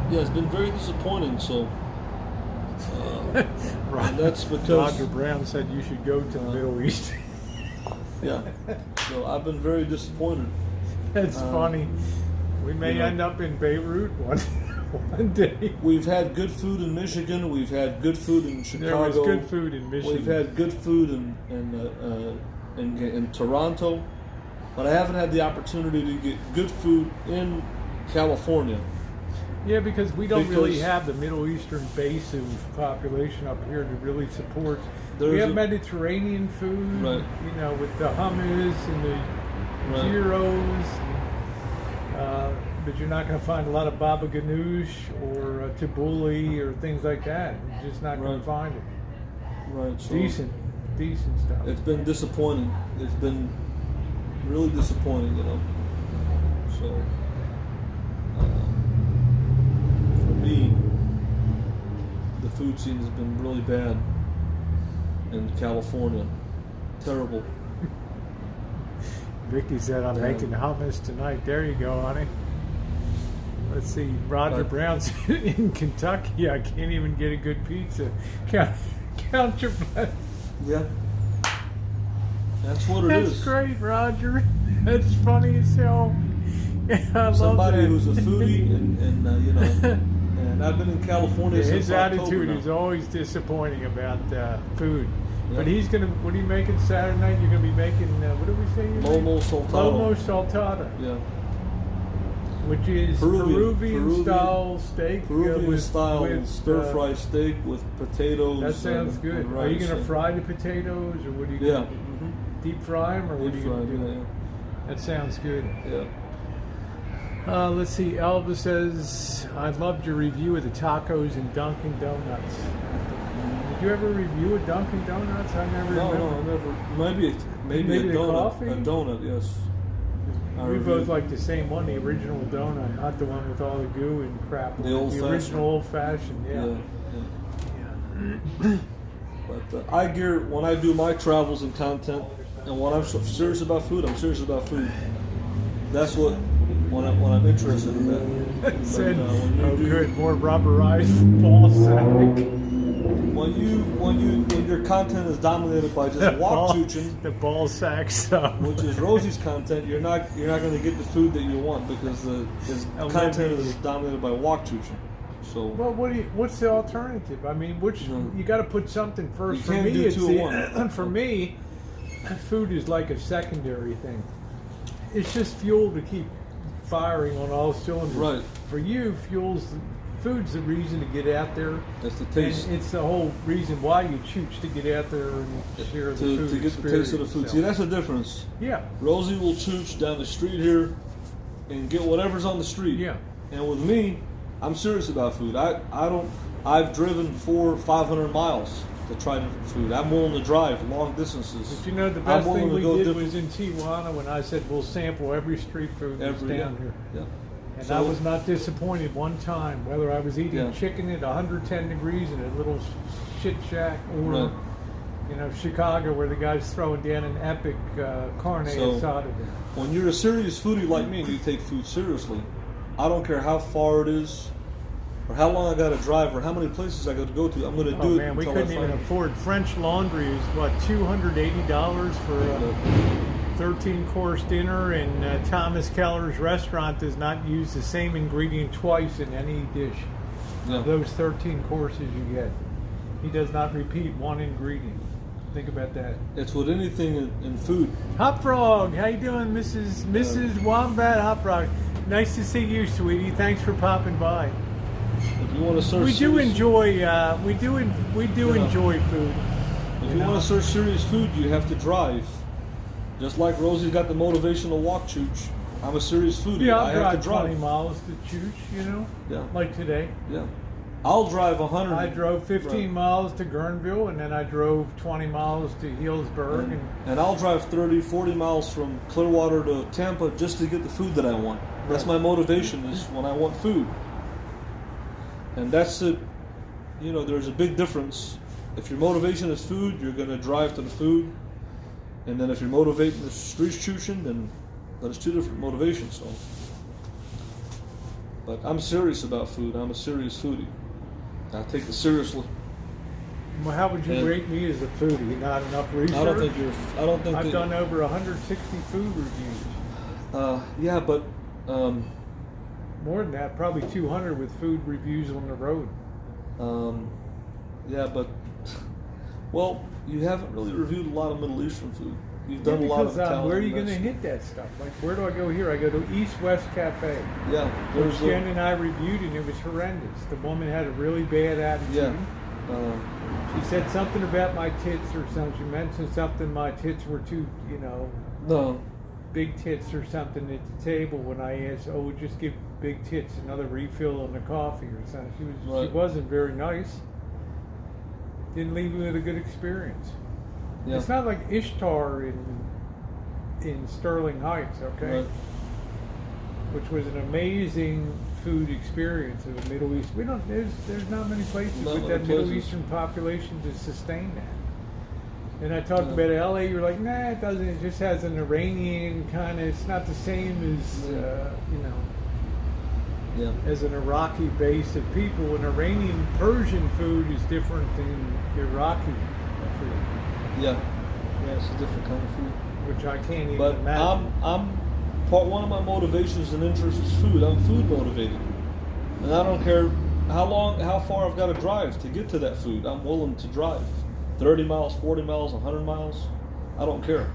yeah, it's been very disappointing. So, and that's because Roger Brown said you should go to the Middle East. Yeah. So I've been very disappointed. That's funny. We may end up in Beirut one day. We've had good food in Michigan. We've had good food in Chicago. There was good food in Michigan. We've had good food in Toronto, but I haven't had the opportunity to get good food in California. Yeah, because we don't really have the Middle Eastern base of population up here to really support. We have Mediterranean food, right. With the hummus and the gyros. But you're not going to find a lot of baba ganoush or tabbouleh or things like that. You're just not going to find it. Right. So decent stuff. It's been disappointing. It's been really disappointing, So, for me, the food scene has been really bad in California. Terrible. Vicky said, I'm making hummus tonight. There you go, honey. Let's see. Roger Brown's in Kentucky. I can't even get a good pizza. Count your blessings. Yeah. That's what it is. That's great, Roger. That's funny as hell. Yeah, I Somebody love that. who's a foodie and And I've been in California since His October attitude now. is always disappointing about food. Yeah. But he's gonna. What are you making Saturday night? You're gonna be making. What did we say? Lomo saltado. Lomo saltado, Yeah. which is Peruvian style steak. Peruvian with, style with, stir fry steak with potatoes. That sounds and, good. and Are you rice gonna and- fry the potatoes, or what are you Yeah. gonna do? Deep fry them, or what are Deep you fried, gonna do? yeah, That sounds good. yeah. Let's see. Elvis says, "I loved your review of the tacos and Dunkin' Donuts." Did you ever review a Dunkin' Donuts? I never No, remember. I never. Maybe Maybe a the donut. coffee? A donut, yes. I We reviewed- both like the same one, the original donut, not the one with all the goo and crap. The old-fashioned. original old fashioned. Yeah. Yeah. But I gear when I do my travels and content, and when I'm serious about food, I'm serious about food. That's what when I'm interested in that. It said, when you "Oh, do- good, more rubberized ball sack." When your content is dominated by just walk choochin, The ball sack stuff. which is Rosie's content, you're not going to get the food that you want because his content is dominated by walk choochin. So Well, what's the alternative? I mean, you got to put something first. You For can't me, do it's two at once. for me, food is like a secondary thing. It's just fuel to keep firing on all cylinders. Right. For you, food's the reason to get out there. that's the taste. And it's the whole reason why you choose to get out there and share the food To get the taste of the food. experience. See, that's the difference. Yeah. Rosie will chooch down the street here and get whatever's on the street. Yeah. And with me, I'm serious about food. I've driven 400-500 miles to try different food. I'm willing to drive long distances. But you know, the I'm best willing thing to we go did different- was in Tijuana when I said we'll sample every street food that's down here. Yeah. And So- I was not disappointed one time, whether I was eating Yeah. chicken at 110 degrees in a little shit shack or, Right. Chicago where the guy's throwing down an epic carne So- asada there. When you're a serious foodie like me and you take food seriously, I don't care how far it is, or how long I got to drive, or how many places I got to go to. I'm going to do Oh it man, we until couldn't I even find. afford French Laundry is what, $280 for a 13-course dinner, and Thomas Keller's restaurant does not use the same ingredient twice in any dish. Yeah. Those 13 courses you get, he does not repeat one ingredient. Think about that. It's with anything in food. Hop Frog, how you doing, Mrs. Wombat Hop Frog? Nice to see you, sweetie. Thanks for popping by. If you want to search, We do serious- enjoy enjoy food. If you want to search serious food, you have to drive. Just like Rosie's got the motivational walk chooch, I'm a serious foodie. Yeah, I I'll have to drive 20 drive. miles to Chooch, Yeah. like today. Yeah. I'll drive 100. I drove 15 Right. miles to Guerneville, and then I drove 20 miles to Healdsburg. And I'll drive 30, 40 miles from Clearwater to Tampa just to get the food that I want. That's my motivation, is when I want food. And that's it. There's a big difference. If your motivation is food, you're going to drive to the food. And then if you're motivating the streets choochin, then that's two different motivations. So. But I'm serious about food. I'm a serious foodie. I take it seriously. Well, how would you And- rate me as a foodie? Not enough research? I don't think I've that- done over 160 food reviews. Yeah, but More than that, probably 200 with food reviews on the road. yeah, but well, you haven't really reviewed a lot of Middle Eastern food. You've done a lot of Because, Italian. where are you going to Mexican. hit that stuff? Like, where do I go here? I go to East West Cafe. Yeah, Which there's Jen and I reviewed, and it was horrendous. The woman had a really bad attitude. yeah. She said something about my tits or something. She mentioned something, my tits were too, No, big tits or something at the table. When I asked, oh, we'll just give big tits another refill on the coffee or something. She Right. wasn't very nice. Didn't leave me with a good experience. yeah, It's not like Ishtar in Sterling Heights, okay? Right. Which was an amazing food experience in the Middle East. There's not many places Not with many that Middle places. Eastern population to sustain that. And I talked Yeah. about LA, you're like, nah, it doesn't. It just has an Iranian kind of. It's not the same as yeah, as an Iraqi base of people. And Iranian Persian food is different than Iraqi food, yeah. It's a different kind of food. which I can't even But imagine. I'm part one of my motivations and interests is food. I'm food motivated, and I don't care how far I've got to drive to get to that food. I'm willing to drive 30 miles, 40 miles, 100 miles. I don't care.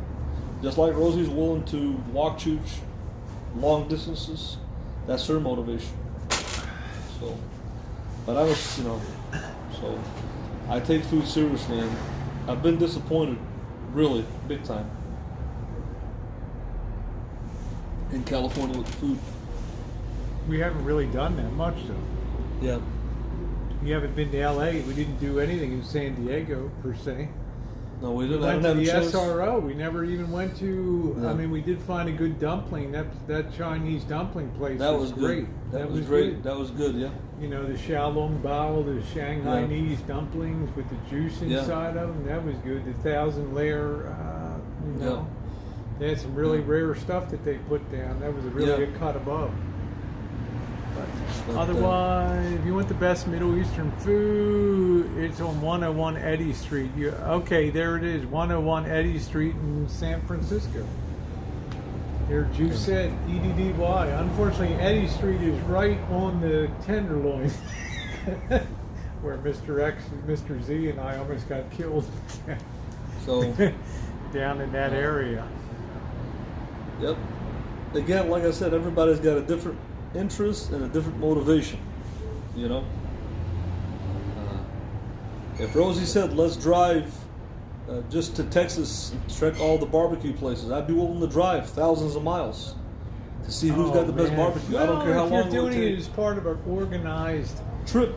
Just like Rosie's willing to walk Chooch long distances. That's her motivation. So, but I was, so I take food seriously, and I've been disappointed, really, big time, in California with the food. We haven't really done that much though. Yeah. You haven't been to LA. We didn't do anything in San Diego per se. No, we We didn't. I went didn't to the have a chance. SRO. We never even went to. Yeah. I mean, we did find a good dumpling. That Chinese dumpling place That was great. good. That was great. good. That was good. Yeah. You know, the Xiaolong Bao, the Shanghainese dumplings with the juice Yeah. inside of them. That was good. The 1,000-layer. They had some really rare stuff that they put down. That was a really Yeah. good cut above. But But, otherwise, if you want the best Middle Eastern food, it's on 101 Eddy Street. Okay, there it is, 101 Eddy Street in San Francisco. There, Juice said, EDDY. Unfortunately, Eddy Street is right on the Tenderloin, where Mr. X, Mr. Z, and I almost got killed So, down in that area. yep. Again, like I said, everybody's got a different interest and a different motivation. If Rosie said, let's drive just to Texas and check all the barbecue places, I'd be willing to drive thousands of miles to see who's got the best man. barbecue. I don't care how if long you're doing it'll it take. as part of an organized Trip.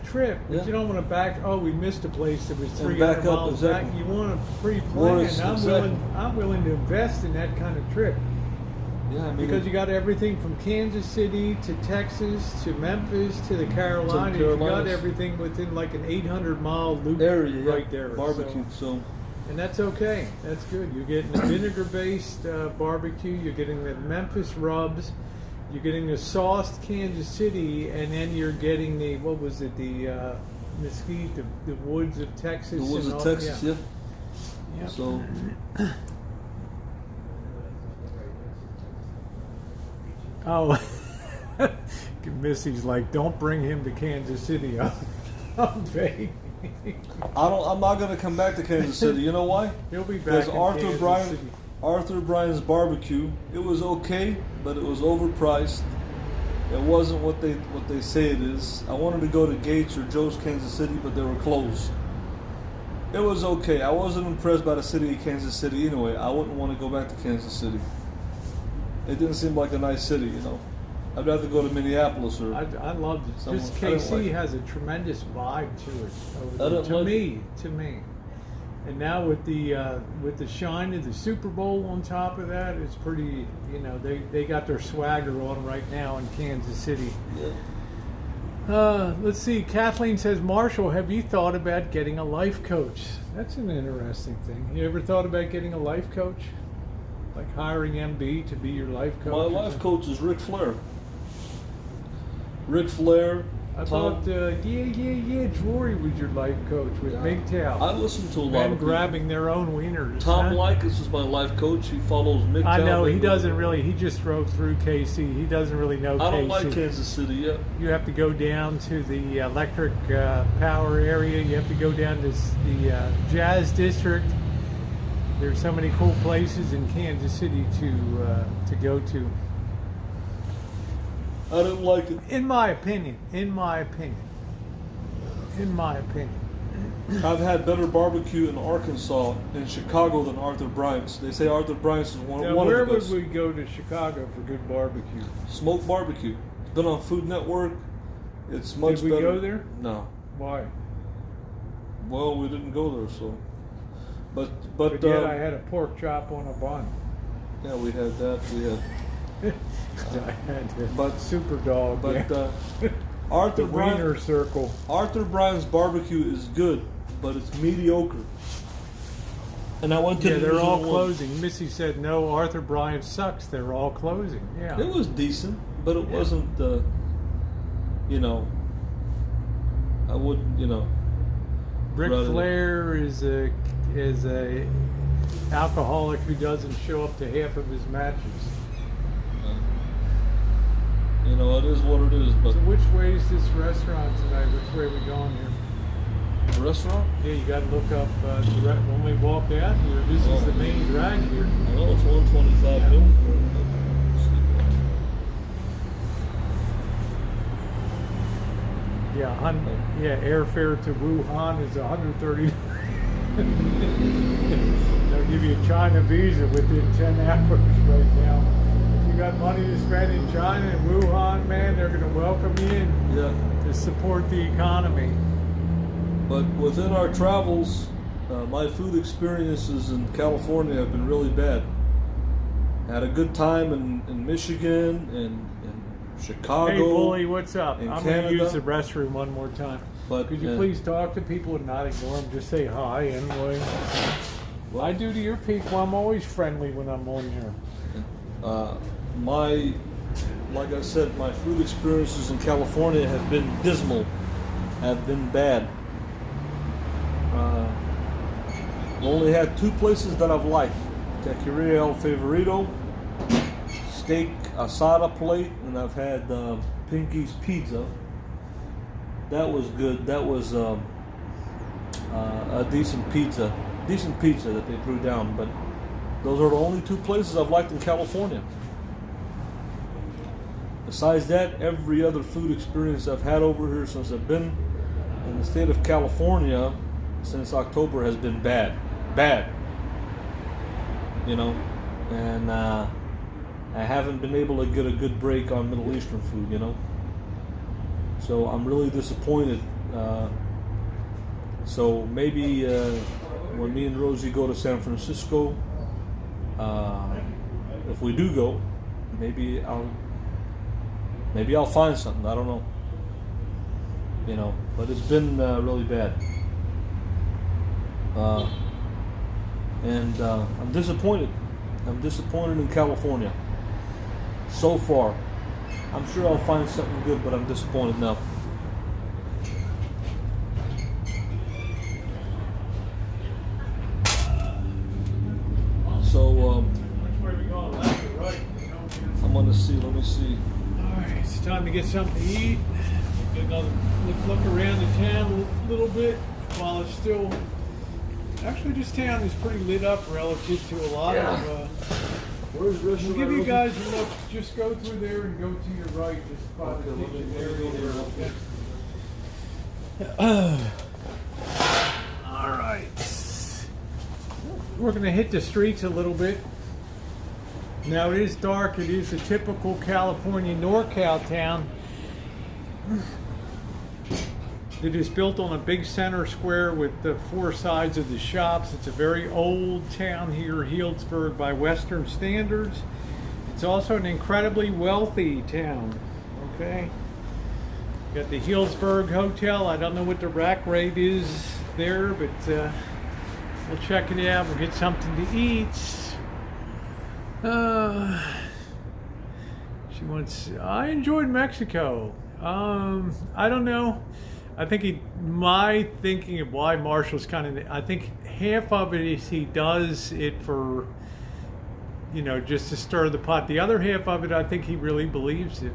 trip, but Yeah. you don't want to back. Oh, we missed a place that was And 300 back up, miles exactly. back. You want to pre-plan. Worse, exactly. I'm willing to invest in that kind of trip Yeah, I mean, because you got everything from Kansas City to Texas to Memphis to the Carolinas. You got Carolinas. everything within like an 800-mile loop area, yeah, right there. barbecue. So, and that's okay. That's good. You're getting the vinegar-based barbecue. You're getting the Memphis rubs. You're getting the sauced Kansas City, and then you're getting the the mesquite, the woods of Texas. The woods and of all- Texas, yeah. Yep. So, Oh, Missy's like, don't bring him to Kansas City. I'm vague. I'm not gonna come back to Kansas City. You know why? He'll be back Because in Kansas City. Arthur Bryan's barbecue, it was okay, but it was overpriced. It wasn't what they say it is. I wanted to go to Gates or Joe's Kansas City, but they were closed. It was okay. I wasn't impressed by the city of Kansas City anyway. I wouldn't want to go back to Kansas City. It didn't seem like a nice city, I'd rather go to Minneapolis or. I loved it. Someone- Just I didn't KC like it. has a tremendous vibe to it. Over I there. didn't like To me. And now with the shine of the Super Bowl on top of that, it's pretty. They got their swagger on right now in Kansas City. Yeah. Let's see. Kathleen says, Marshall, have you thought about getting a life coach? That's an interesting thing. You ever thought about getting a life coach? Like hiring MB to be your life coach? My or life something? coach is Ric Flair. Ric Flair. I Tom. thought, Drury was your life coach with MGTOW. I listen to a lot Men of people. grabbing their own wieners. Tom huh? Likas is my life coach. He follows MGTOW. I know, he doesn't really, he just drove through KC. He doesn't really know KC. I don't like Kansas City yet. You have to go down to the electric power area. You have to go down to the Jazz District. There's so many cool places in Kansas City to go to. I didn't like it. In my opinion. I've had better barbecue in Arkansas and Chicago than Arthur Bryant's. They say Arthur Bryant's is one Now, of where the would best. we go to Chicago for good barbecue? Smoked barbecue. It's been on Food Network. It's much Did we better. go there? No. Why? Well, we didn't go there, so. But But yet I had a pork chop on a bun. yeah, we had that. We had. I had the But- super dog. But yeah. Arthur the wiener Bryant. circle. Arthur Bryant's barbecue is good, but it's mediocre. And I went to Yeah, the they're all original one. closing. Missy said, no, Arthur Bryant sucks. They're all closing. Yeah. It was decent, but it wasn't. I wouldn't. Ric rather than- Flair is a alcoholic who doesn't show up to half of his matches. it is what it is. But So which way is this restaurant tonight? Which way are we going here? the restaurant, Yeah, you got to look up when we walk out here. This is the main drag here. I know it's 125 Hill. Yeah, airfare to Wuhan is 130. They'll give you a China visa within 10 hours right now. If you got money to spend in China and Wuhan, man, they're going to welcome you in Yeah. to support the economy. But within our travels, my food experiences in California have been really bad. Had a good time in Michigan and Chicago. Hey, Bully, what's up? in I'm going to Canada. use the restroom one more time. But, Could you please talk to people and not ignore them? Just say hi anyway. Well, I do to your people. I'm always friendly when I'm on here. Like I said, my food experiences in California have been dismal, have been bad. Only had two places that I've liked: Taqueria El Favorito, steak asada plate, and I've had Pinky's Pizza. That was good. That was a decent pizza that they threw down. But those are the only two places I've liked in California. Besides that, every other food experience I've had over here since I've been in the state of California since October has been bad. You know, and I haven't been able to get a good break on Middle Eastern food, you know. So I'm really disappointed. So maybe when me and Rosie go to San Francisco, if we do go, maybe I'll find something. I don't know. You know, but it's been really bad. And I'm disappointed. I'm disappointed in California. So far. I'm sure I'll find something good, but I'm disappointed now. So, Which way are we going? Left or right? I'm gonna see, let me see. Alright, it's time to get something to eat. Get another look around the town a little bit while it's still. Actually, this town is pretty lit up relative to a lot of. Where's We'll restaurant? give you Rosie? guys a look. Just go through there and go to your right. Just by the Okay, let me kitchen go area there. there. All right. We're going to hit the streets a little bit. Now it is dark. It is a typical California NorCal town. It is built on a big center square with the four sides of the shops. It's a very old town here, Healdsburg by Western standards. It's also an incredibly wealthy town. Okay, got the Healdsburg Hotel. I don't know what the rack rate is there, but we'll check it out. We'll get something to eat. She wants. I enjoyed Mexico. I don't know. I think my thinking of why Marshall's kind of, I think half of it is he does it for, you know, just to stir the pot. The other half of it, I think he really believes it.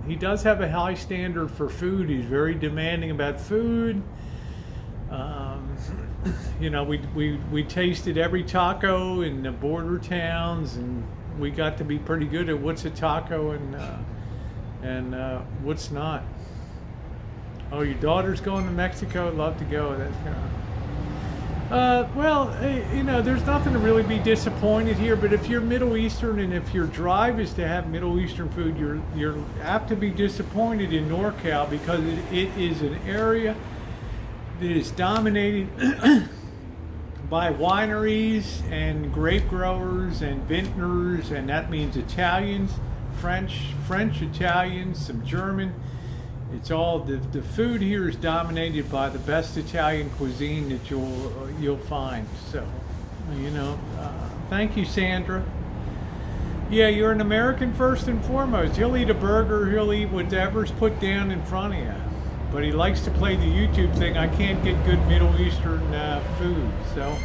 He does have a high standard for food. He's very demanding about food. You know, we tasted every taco in the border towns, and we got to be pretty good at what's a taco and what's not. Oh, your daughter's going to Mexico? I'd love to go. That's kind of... well, you know, there's nothing to really be disappointed here, but if you're Middle Eastern and if your drive is to have Middle Eastern food, you're apt to be disappointed in NorCal because it is an area that is dominated by wineries and grape growers and vintners, and that means Italians, French, Italians, some German. It's all the food here is dominated by the best Italian cuisine that you'll find. So, you know, thank you, Sandra. Yeah, you're an American first and foremost. He'll eat a burger. He'll eat whatever's put down in front of you. But he likes to play the YouTube thing. I can't get good Middle Eastern food, so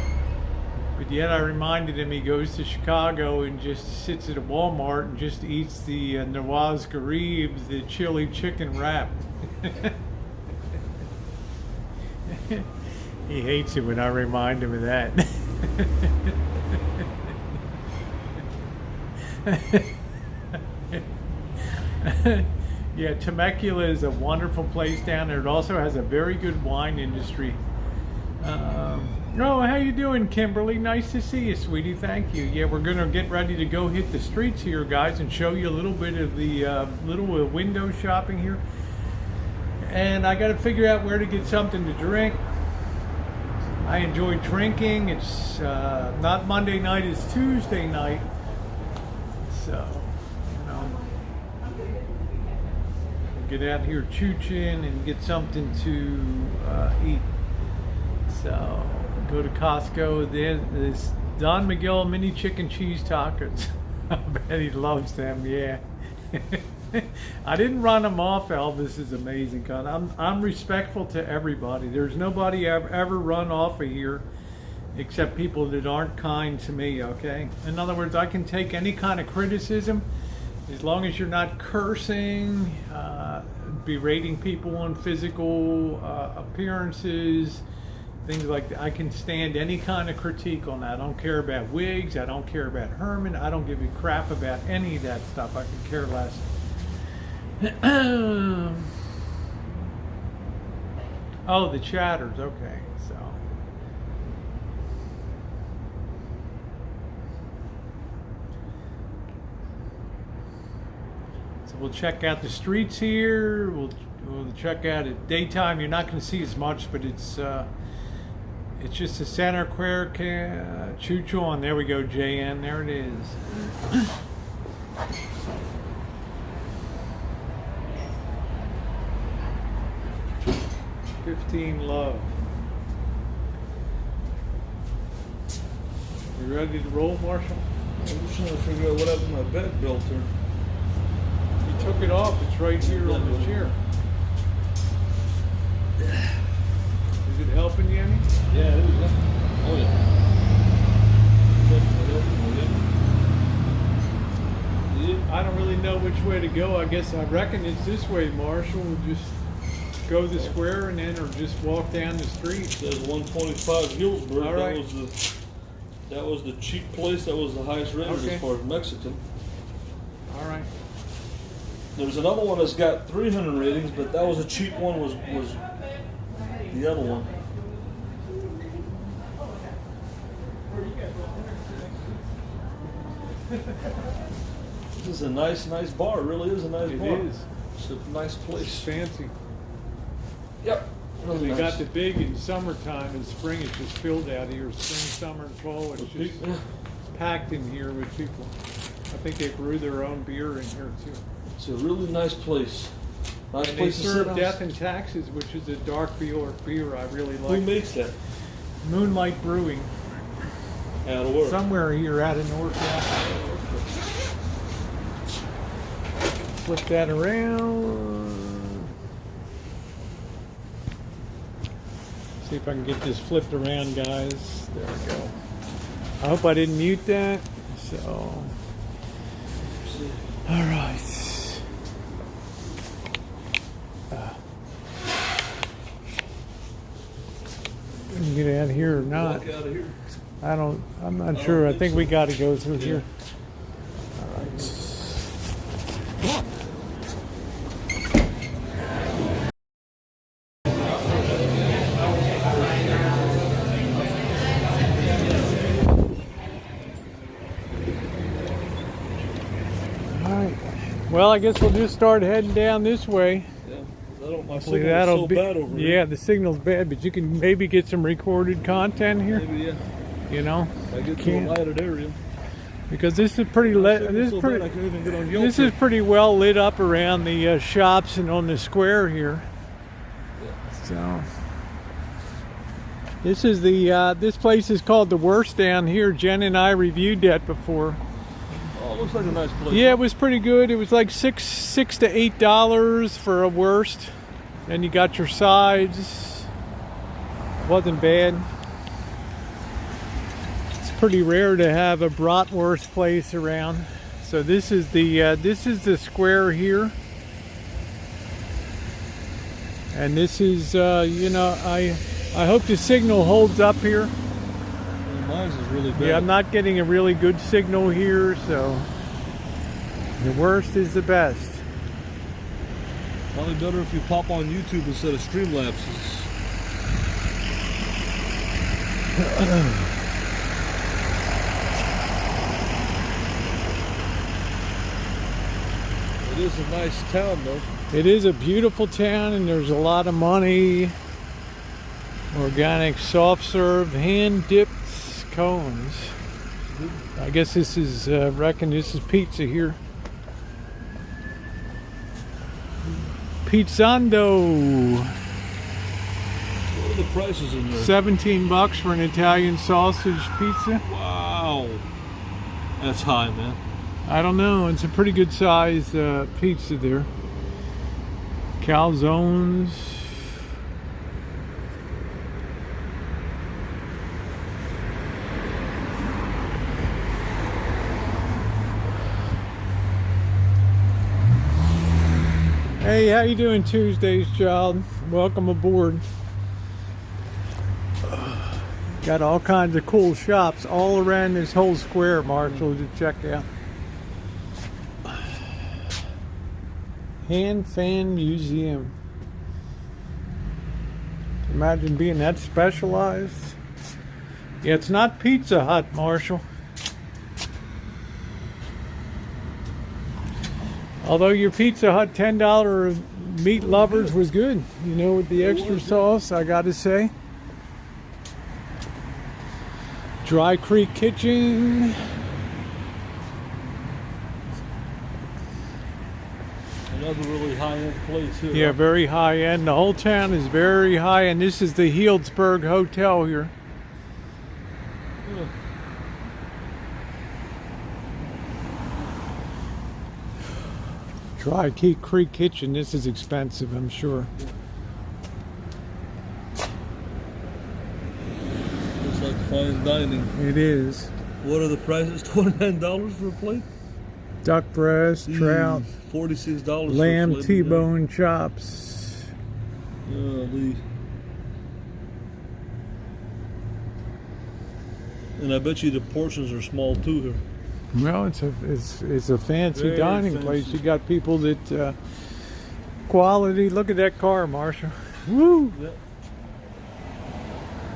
But yet I reminded him he goes to Chicago and just sits at a Walmart and just eats the Nawaz Garib, the chili chicken wrap. He hates it when I remind him of that. Yeah, Temecula is a wonderful place down there. It also has a very good wine industry. Oh, how you doing, Kimberly? Nice to see you, sweetie. Thank you. Yeah, we're gonna get ready to go hit the streets here, guys, and show you a little bit of the little window shopping here. And I got to figure out where to get something to drink. I enjoy drinking. It's not Monday night; it's Tuesday night. So, you know, get out here, Choochin, and get something to eat. So, go to Costco. There's Don Miguel mini chicken cheese tacos. I bet he loves them. Yeah. I didn't run him off, Elvis. Is amazing, cause I'm respectful to everybody. There's nobody I've ever run off of here except people that aren't kind to me, okay? In other words, I can take any kind of criticism as long as you're not cursing, berating people on physical appearances, things like that. I can stand any kind of critique on that. I don't care about wigs. I don't care about Herman. I don't give a crap about any of that stuff. I could care less. Oh, the chatters. Okay, so we'll check out the streets here. We'll check out at daytime. You're not going to see as much, but it's just the center square. Choochin. There we go, JN. There it is. 15 Love. You ready to roll, Marshall? I'm just trying to figure out what happened to my bed belter. You took it off. It's right here on the chair. Is it helping you any? Yeah, it is. Oh yeah. I don't really know which way to go. I guess I reckon it's this way, Marshall. We'll just go the square and then, or just walk down the street. It says 125 Healdsburg. All right. That was the cheap place. That was the highest rated Okay. as far as Mexican. All right. There's another one that's got 300 ratings, but that was a cheap one. Was the other one? This is a nice bar. It really is a nice bar. It is. It's a nice It's place. fancy. Yep. Really They nice. got the big in summertime. In spring, it's just filled out here. Spring, summer, and fall, it's just Yeah. packed in here with people. I think they brew their own beer in here too. It's a really nice place. Nice And they place to sit serve down. Death and Taxes, which is a dark beer I really Who like. makes that? Moonlight Brewing, Out of work. somewhere here out of North. Flip that around. See if I can get this flipped around, guys. There we go. I hope I didn't mute that. So, all right. We can get out here or not. Walk out of here. I'm not sure. I think we got to go through here. All right. Well, I guess we'll just start heading down this way. Yeah. My Hopefully signal is so bad over here. yeah, the signal's bad, but you can maybe get some recorded content here. Maybe, yeah. You know, I get to a Can't. lighted area. because this is pretty My lit. signal's This so is bad I pretty. can't even get on This is Yelp. pretty well lit up around the shops and on the square here. So this is the this place is called the Worst down here. Jen and I reviewed that before. Oh, it looks like a nice place. Yeah, it was pretty good. It was like $6 to $8 for a Worst, and you got your sides. Wasn't bad. pretty rare to have a bratwurst place around. So this is the square here, and this is you know, I hope the signal holds up here. Well, mine's is really bad. Yeah, I'm not getting a really good signal here, so the worst is the best. Probably better if you pop on YouTube instead of Streamlabs. It is a nice town, though. It is a beautiful town, and there's a lot of money. Organic soft serve, hand dipped cones. I guess this is, reckon this is pizza here. Pizzando. What are the prices in there? $17 for an Italian sausage pizza. Wow. That's high, man. I don't know. It's a pretty good size pizza there. Calzones. Hey, how you doing Tuesdays, child? Welcome aboard. Got all kinds of cool shops all around this whole square, Marshall, to check out. Hand Fan Museum. Imagine being that specialized. Yeah, it's not Pizza Hut, Marshall. Although your Pizza Hut $10 meat lovers was good, you know, with the extra sauce, I gotta say. Dry Creek Kitchen. Another really high-end place here. Yeah, very high end. The whole town is very high, and this is the Healdsburg Hotel here. Yeah. Dry Creek Kitchen. This is expensive, I'm sure. Looks like fine dining. It is. What are the prices? $29 for a plate? Duck breast, trout, $46 lamb for a plate. T-bone chops. Golly. And I bet you the portions are small too here. Well, it's a fancy Very dining fancy. place. You got people that quality. Look at that car, Marshall. Woo! Yep.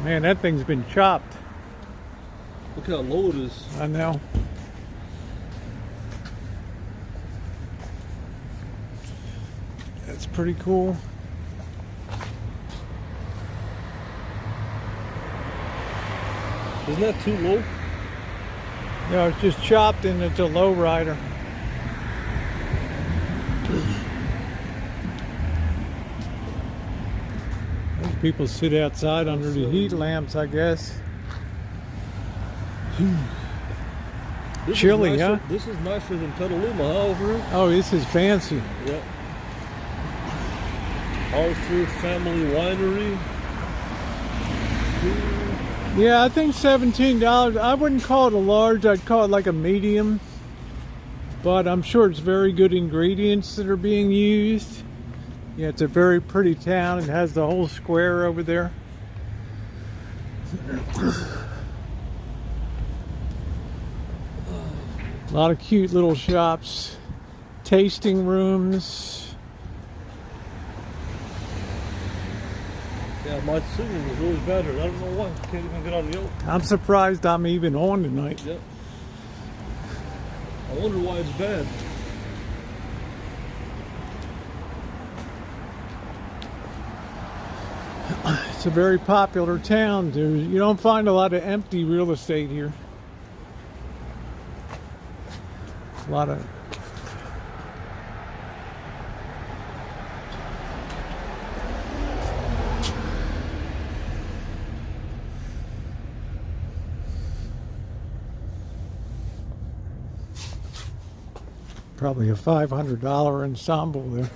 Man, that thing's been chopped. Look how low it is. I know. That's pretty cool. Isn't that too low? No, it's just chopped and it's a low rider. People sit outside under the heat lamps, I guess. This Chilly, is nicer, huh? This is nicer than Petaluma, huh, over here? Oh, this is fancy. Yep. Arthur Family Winery. Yeah, I think $17. I wouldn't call it a large. I'd call it like a medium. But I'm sure it's very good ingredients that are being used. Yeah, it's a very pretty town. It has the whole square over there. A lot of cute little shops, tasting rooms. Yeah, my signal was really bad here. I don't know why. Can't even get on Yelp. I'm surprised I'm even on tonight. Yep. I wonder why it's bad. It's a very popular town. You don't find a lot of empty real estate here. A lot of probably a $500 ensemble there.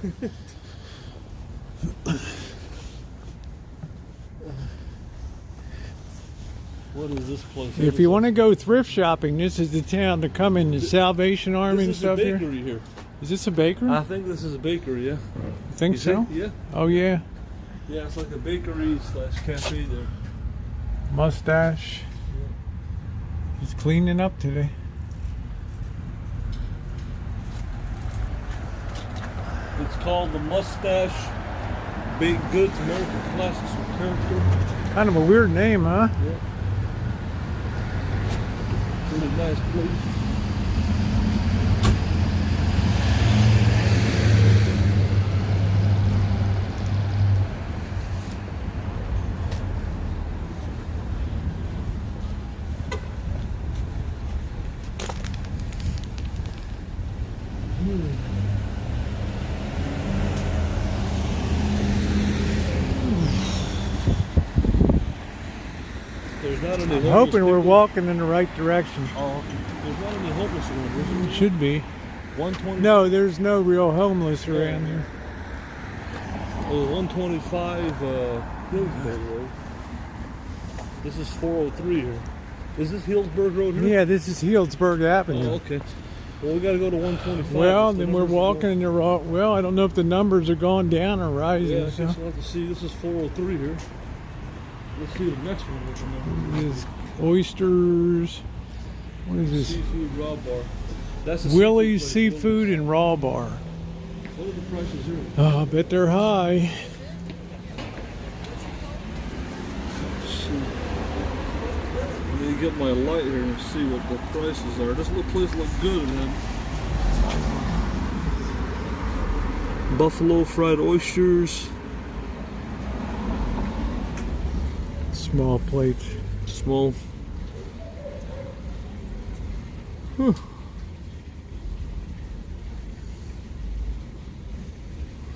What is this place? If you want to go thrift shopping, this is the town to come in. The Salvation Army and This is a stuff here. bakery here. Is this a bakery? I think this is a bakery, yeah. You think You so? think? Yeah. Oh yeah. Yeah, it's like a bakery slash cafe there. Mustache. He's cleaning up today. It's called the Mustache Baked Goods American Classics with Character. Kind of a weird name, huh? Yeah. Really nice place. There's not any I'm homeless hoping we're people. walking in the right direction. Oh, there's not any homeless around, is It there? should be. 120. No, there's no real homeless around here. Oh, 125 Healdsburg Road. This is 403 here. Is this Healdsburg Road here? Yeah, this is Healdsburg Avenue. Oh, okay. Well, we got to go to 125. Well, If the then we're numbers are walking in the wrong. Well, I don't know if the numbers are going down or going- rising. Yeah, I so. guess we'll have to see. This is 403 here. Let's see the next one with the numbers. This is oysters. What is this? Seafood raw bar. That's a Willie's seafood place. Seafood and Raw Bar. What are the prices here? Oh, I bet they're high. Let's see. Let me get my light here and see what the prices are. This little place looks good, man. Buffalo fried oysters. Small plates. Small. Whew.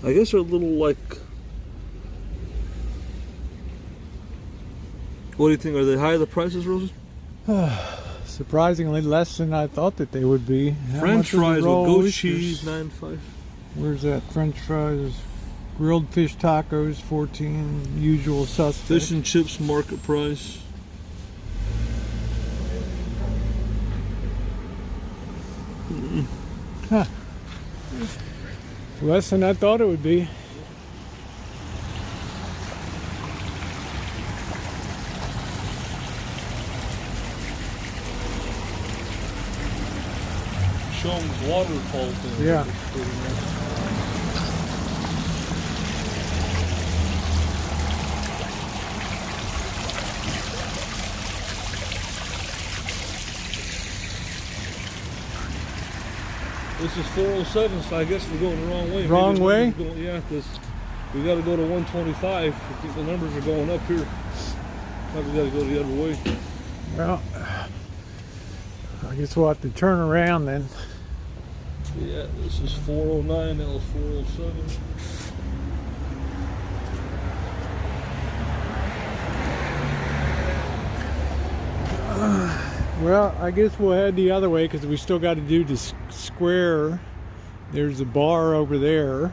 I guess they're a little like. What do you think? Are they high, the prices, Rosie? Surprisingly less than I thought that they would be. How French much are the fries with raw goat oysters? cheese, 9.5. Where's that? French fries. Grilled fish tacos, 14. Usual suspects. Fish and chips, market price. Huh. Less than I thought it would be. Showing waterfall thing. Yeah. This is 407, so I guess we're going the wrong way. Wrong Maybe the way? numbers going- yeah, because we got to go to 125. I think the numbers are going up here. Probably got to go the other way. Well, I guess we'll have to turn around then. Yeah, this is 409, that was 407. Well, I guess we'll head the other way because we still got to do the square. There's a bar over there.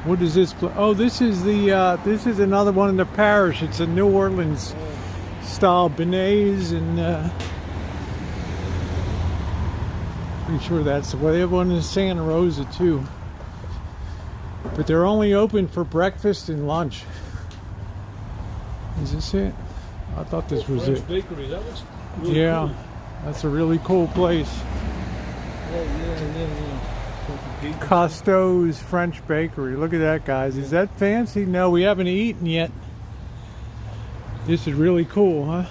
What is this? Oh, this is the. This is another one in the parish. It's a New Orleans style beignets and. Pretty sure that's the way. They have one in Santa Rosa too. But they're only open for breakfast and lunch. Is this it? I thought this was French it. Bakery, that looks really Yeah, cool. that's a really cool place. Oh, yeah. Costo's French Bakery. Look at that, guys. Is that fancy? No, we haven't eaten yet. This is really cool, huh?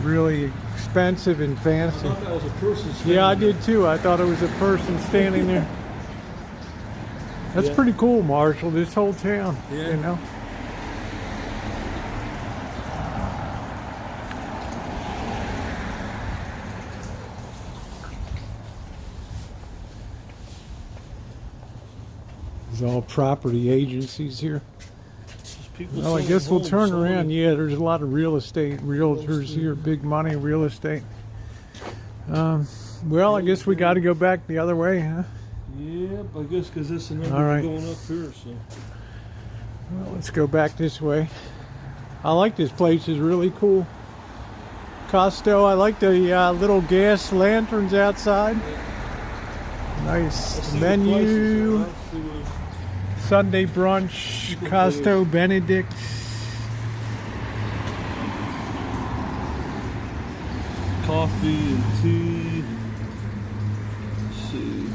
Really expensive and I fancy. thought that was a person standing Yeah, I there. did too. I thought it was a person standing there. That's Yeah. pretty cool, Marshall. This whole town, Yeah. you know. There's all property agencies here. There's people Well, I selling guess we'll homes, turn so around. many- Yeah, there's a lot of real estate, realtors here, big money real estate. Well, I guess we got to go back the other way, huh? Yep, I guess because this and All right. going up here, so. Well, let's go back this way. I like this place. It's really cool. Costo. I like the little gas lanterns outside. Nice menu. Sunday brunch. Costo Benedict. Coffee and tea. Let's see.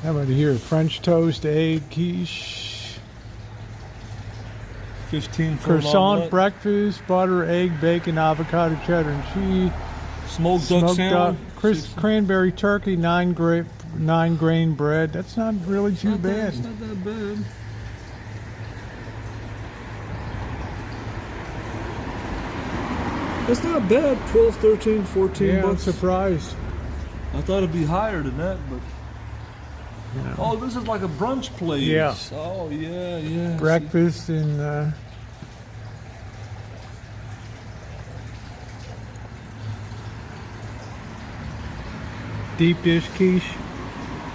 How about here? French toast, egg, quiche, 15 for an croissant, omelet. breakfast, butter, egg, bacon, avocado, cheddar, and cheese. Smoked duck salmon. Cranberry turkey, 9-grain bread. That's not really too bad. It's not that bad. It's not bad. 12, 13, 14 Yeah, I'm bucks. surprised. I thought it'd be higher than that, but. You know, Oh, this is like a brunch place. Yeah. Oh, yeah, yeah. breakfast and deep dish quiche,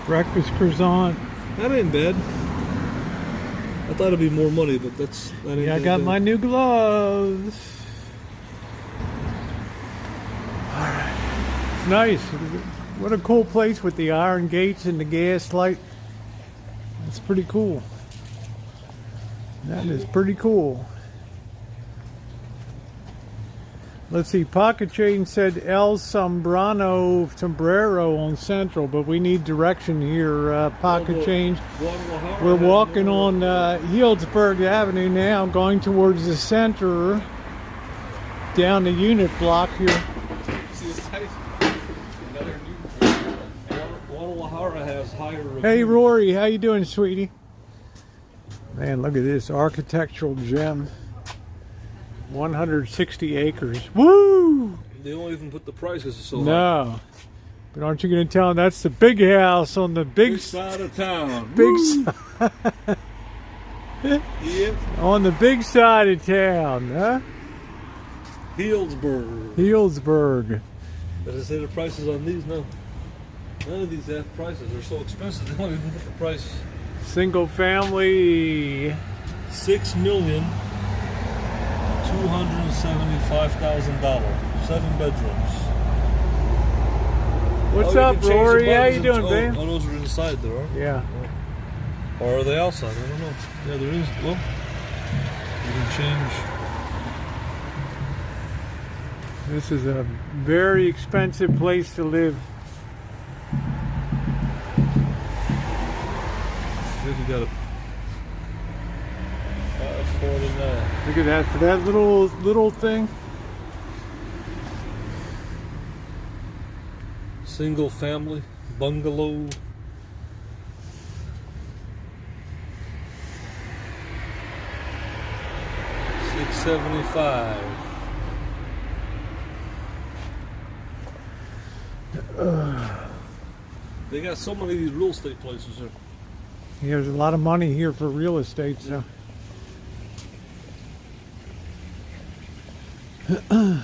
breakfast croissant. See, that ain't bad. I thought it'd be more money, but that ain't Yeah, I that got bad. my new gloves. It's nice. What a cool place with the iron gates and the gas light. It's pretty cool. That is pretty cool. Let's see, Pocket Chain said El Sombrero on Central, but we need direction here, Pocket Change. We're walking on Healdsburg Avenue now, going towards the center, down the unit block here. Guadalajara has higher. Hey Rory, how you doing, sweetie? Man, look at this architectural gem. 160 acres. Woo! They don't even put the prices so high. No. But aren't you going to tell them that's the big house on the big Side of town. big Woo! side, Yep. on the big side of town, huh? Healdsburg. Healdsburg. Does it say the prices on these? No. None of these have prices. They're so expensive. They don't even put the price. Single family. $6,275,000. 7 bedrooms. What's Oh, you up, can change the Rory? How you buttons doing, and- babe? Oh, those are inside there, aren't they? Yeah. Or are they outside? I don't know. Yeah, there is. Well, you can change. This is a very expensive place to live. I think you got a 549. Look at that, for that little thing. Single family bungalow. $675. They got so many of these real estate places here. Yeah, there's a lot of money here for real estate, so. I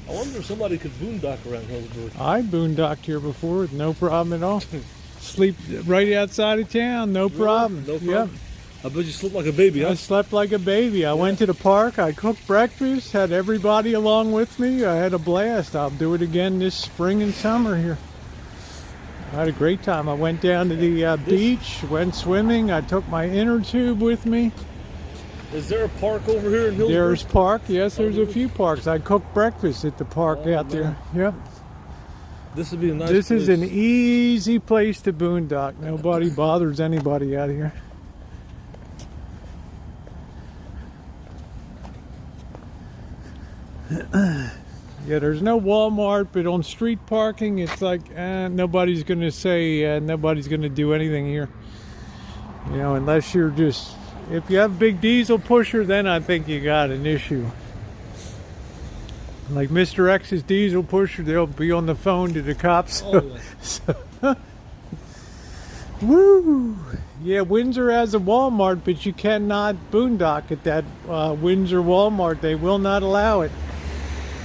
wonder if somebody could boondock around Healdsburg. I boondocked here before with no problem at all. Sleep right outside of town, no problem. No Yep. problem. I bet you slept like a baby, I huh? slept like a baby. I went to the park, I cooked breakfast, had everybody along with me. I had a blast. I'll do it again this spring and summer here. I had a great time. I went down to the beach, went swimming. I took my inner tube with me. Is there a park over here in Healdsburg? There's park. Yes, there's a few parks. I cooked breakfast at the park out there. Yep. This would be a nice This place. is an easy place to boondock. Nobody bothers anybody out here. Yeah, there's no Walmart, but on street parking, it's like nobody's going to say nobody's going to do anything here. You know, unless you're just, if you have a big diesel pusher, then I think you got an issue. Like Mr. X's diesel pusher, they'll be on the phone to the cops. Oh, yeah. So, woo! Yeah, Windsor has a Walmart, but you cannot boondock at that Windsor Walmart. They will not allow it.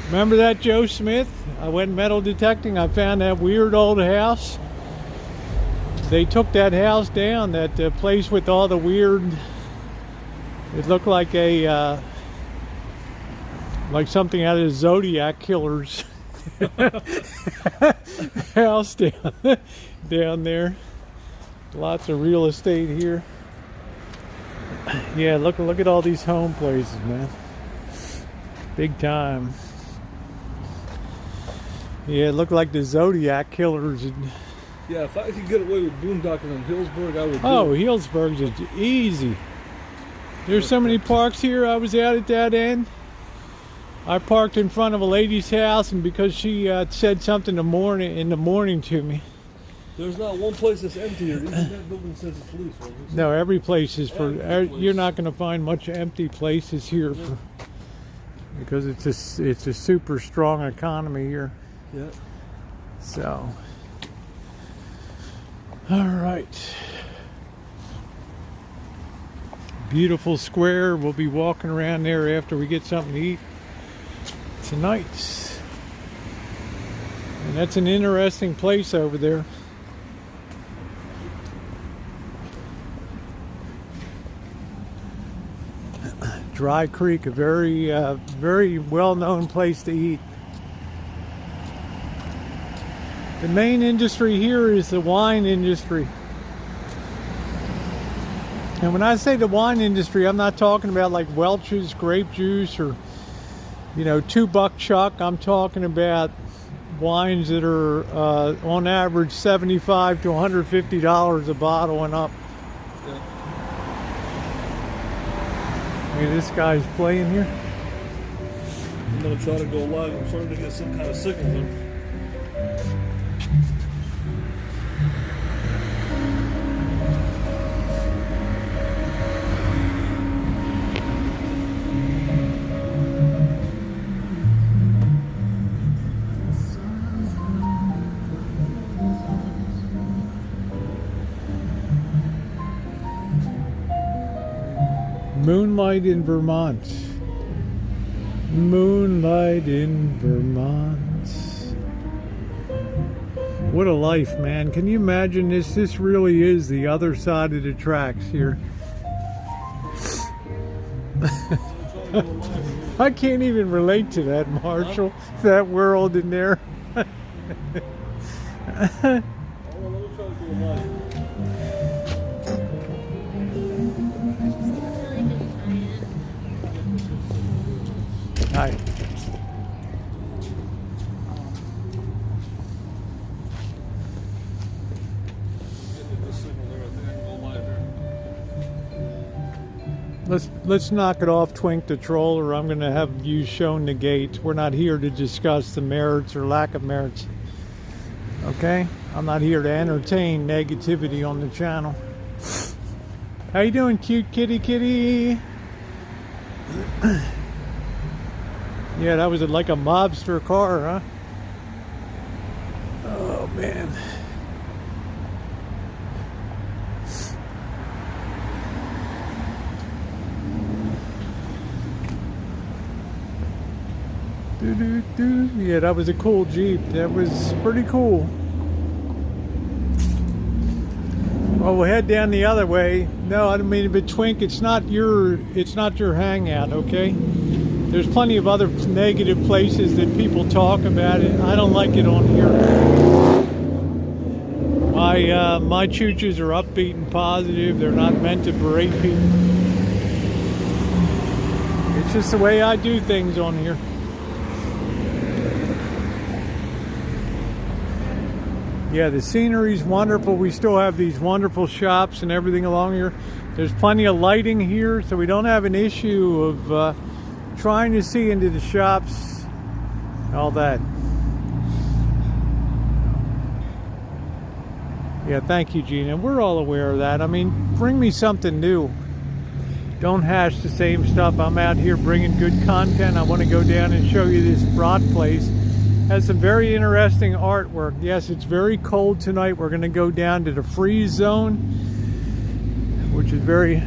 Remember that Joe Smith? I went metal detecting. I found that weird old house. They took that house down, that place with all the weird, it looked like a like something out of the Zodiac Killer's house down there. Lots of real estate here. Yeah, look at all these home places, man. Big time. Yeah, it looked like the Zodiac Killers. Yeah, if I could get away with boondocking in Healdsburg, I would. Oh, Healdsburg's is easy. There's so many parks here. I was out at that end. I parked in front of a lady's house, and because she said something in the morning to me. There's not one place that's empty here. Even that building says it's leased. Right? No, every place is for. You're not going to find much empty places here for, because it's a super strong economy here. Yeah. So. All right. Beautiful square. We'll be walking around there after we get something to eat tonight. And that's an interesting place over there. Dry Creek, a very well-known place to eat. The main industry here is the wine industry. And when I say the wine industry, I'm not talking about like Welch's grape juice or, $2 Chuck. I'm talking about wines that are on average $75 to $150 a bottle and up. Yeah. Hey, this guy's playing here. I'm gonna try to go live. I'm starting to get some kind of signal here. Moonlight in Vermont. Moonlight in Vermont. What a life, man. Can you imagine this? This really is the other side of the tracks here. I can't even relate to that, Marshall. That world in there. Hi. Let's knock it off, Twink the Troll, or I'm going to have you shown the gates. We're not here to discuss the merits or lack of merits. Okay? I'm not here to entertain negativity on the channel. How you doing, cute kitty? Yeah, that was like a mobster car, huh? Oh, man. Yeah, that was a cool Jeep. That was pretty cool. Well, we'll head down the other way. No, I don't mean, but Twink, it's not your hangout, okay? There's plenty of other negative places that people talk about it. I don't like it on here. My chooches are upbeat and positive. They're not meant to berate people. It's just the way I do things on here. Yeah, the scenery's wonderful. We still have these wonderful shops and everything along here. There's plenty of lighting here, so we don't have an issue of trying to see into the shops, all that. Yeah, thank you, Gina. We're all aware of that. I mean, bring me something new. Don't hash the same stuff. I'm out here bringing good content. I want to go down and show you this Brat place. Has some very interesting artwork. Yes, it's very cold tonight. We're going to go down to the freeze zone, which is very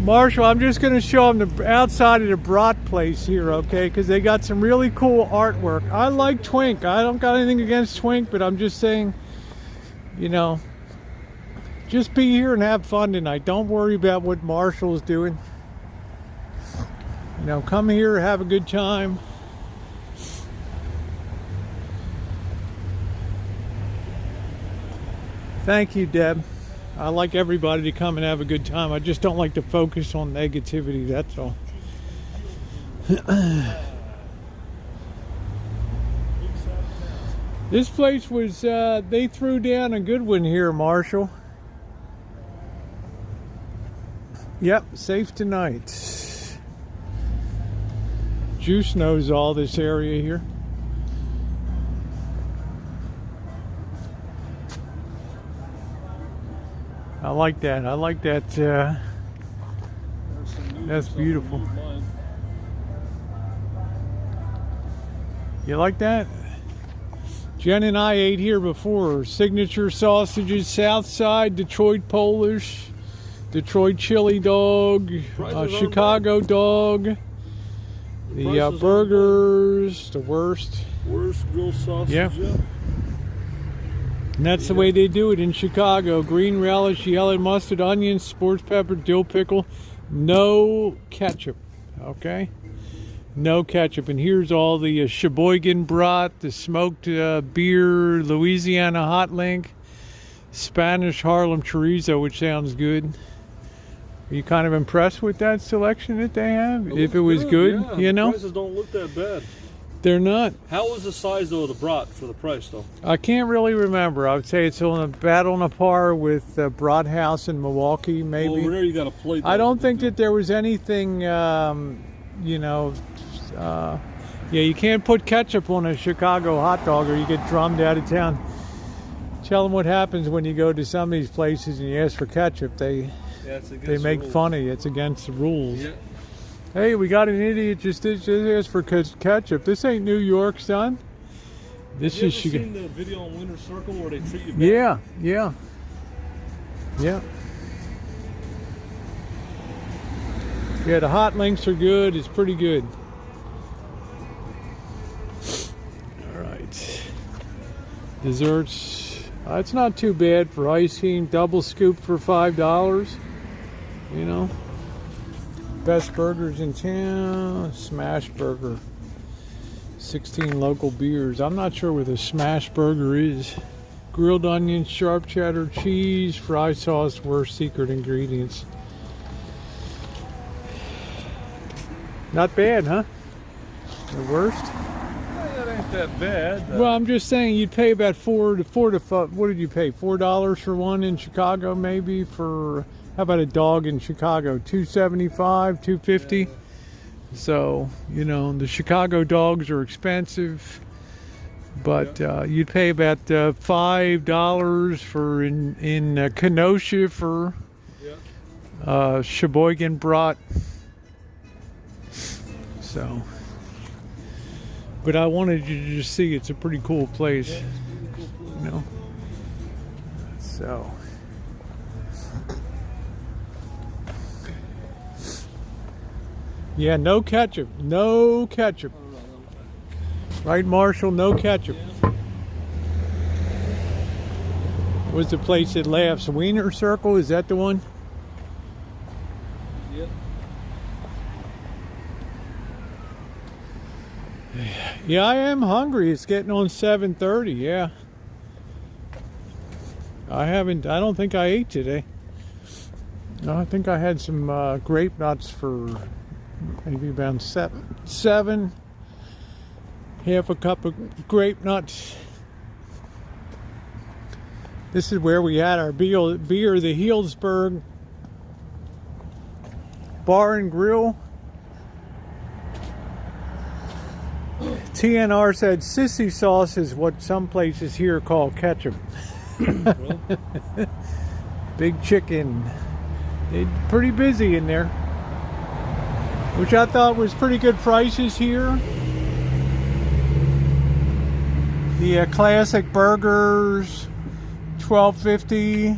Marshall, I'm just going to show them the outside of the brat place here, okay? Because they got some really cool artwork. I like Twink. I don't got anything against Twink, but I'm just saying, you know, just be here and have fun tonight. Don't worry about what Marshall's doing. You know, come here, have a good time. Thank you, Deb. I like everybody to come and have a good time. I just don't like to focus on negativity, that's all. This place was, they threw down a good one here, Marshall. Yep, safe tonight. Juice knows all this area here. I like that. I like that. That's beautiful. You like that? Jen and I ate here before. Signature sausages, Southside, Detroit Polish, Detroit chili dog, Chicago dog, the burgers, the worst. Worst grilled sausage. Yeah. And that's the way they do it in Chicago. Green relish, yellow mustard, onions, sports pepper, dill pickle. No ketchup, okay? No ketchup. And here's all the Sheboygan brat, the smoked beer, Louisiana hot link, Spanish Harlem chorizo, which sounds good. Are you kind of impressed with that selection that they have? If it was good, yeah. you know? The prices don't look that bad. They're not. How was the size though of the brat for the price though? I can't really remember. I would say it's on a par with Brat House in Milwaukee, maybe. Well, over there you got a plate. I don't think that there was anything, you know, yeah, you can't put ketchup on a Chicago hot dog or you get drummed out of town. Tell them what happens when you go to some of these places and you ask for ketchup. They make fun of you. It's against the rules. Yeah. Hey, we got an idiot just asked for ketchup. This ain't New York, son. This is Chicago. Have you ever seen the video on Winter Circle where they treat you bad? Yeah. Yeah, the hot links are good. It's pretty good. All right. Desserts. It's not too bad for icing. Double scoop for $5. You know. Best burgers in town. Smash Burger. 16 local beers. I'm not sure where the Smash Burger is. Grilled onions, sharp cheddar cheese, fry sauce were secret ingredients. Not bad, huh? The worst? That ain't that bad. Well, I'm just saying you'd pay about $4 to $5. What did you pay? $4 for one in Chicago, maybe for. How about a dog in Chicago? $2.75, $2.50. Yeah. So, you know, the Chicago dogs are expensive, but you'd pay about $5 for in Kenosha for Sheboygan brat. So, but I wanted you to just see it's a pretty cool place, yeah, it's a pretty cool place. You know. So. Yeah, no ketchup. No ketchup. Right, Marshall? No ketchup. What's the place that laughs? Wiener Circle? Is that the one? Yep. Yeah, I am hungry. It's getting on 7:30. Yeah. I don't think I ate today. No, I think I had some grape nuts for maybe about seven. Half a cup of grape nuts. This is where we had our beer, the Healdsburg Bar and Grill. TNR said sissy sauce is what some places here call ketchup. Big chicken. They're pretty busy in there, which I thought was pretty good prices here. The classic burgers, $12.50.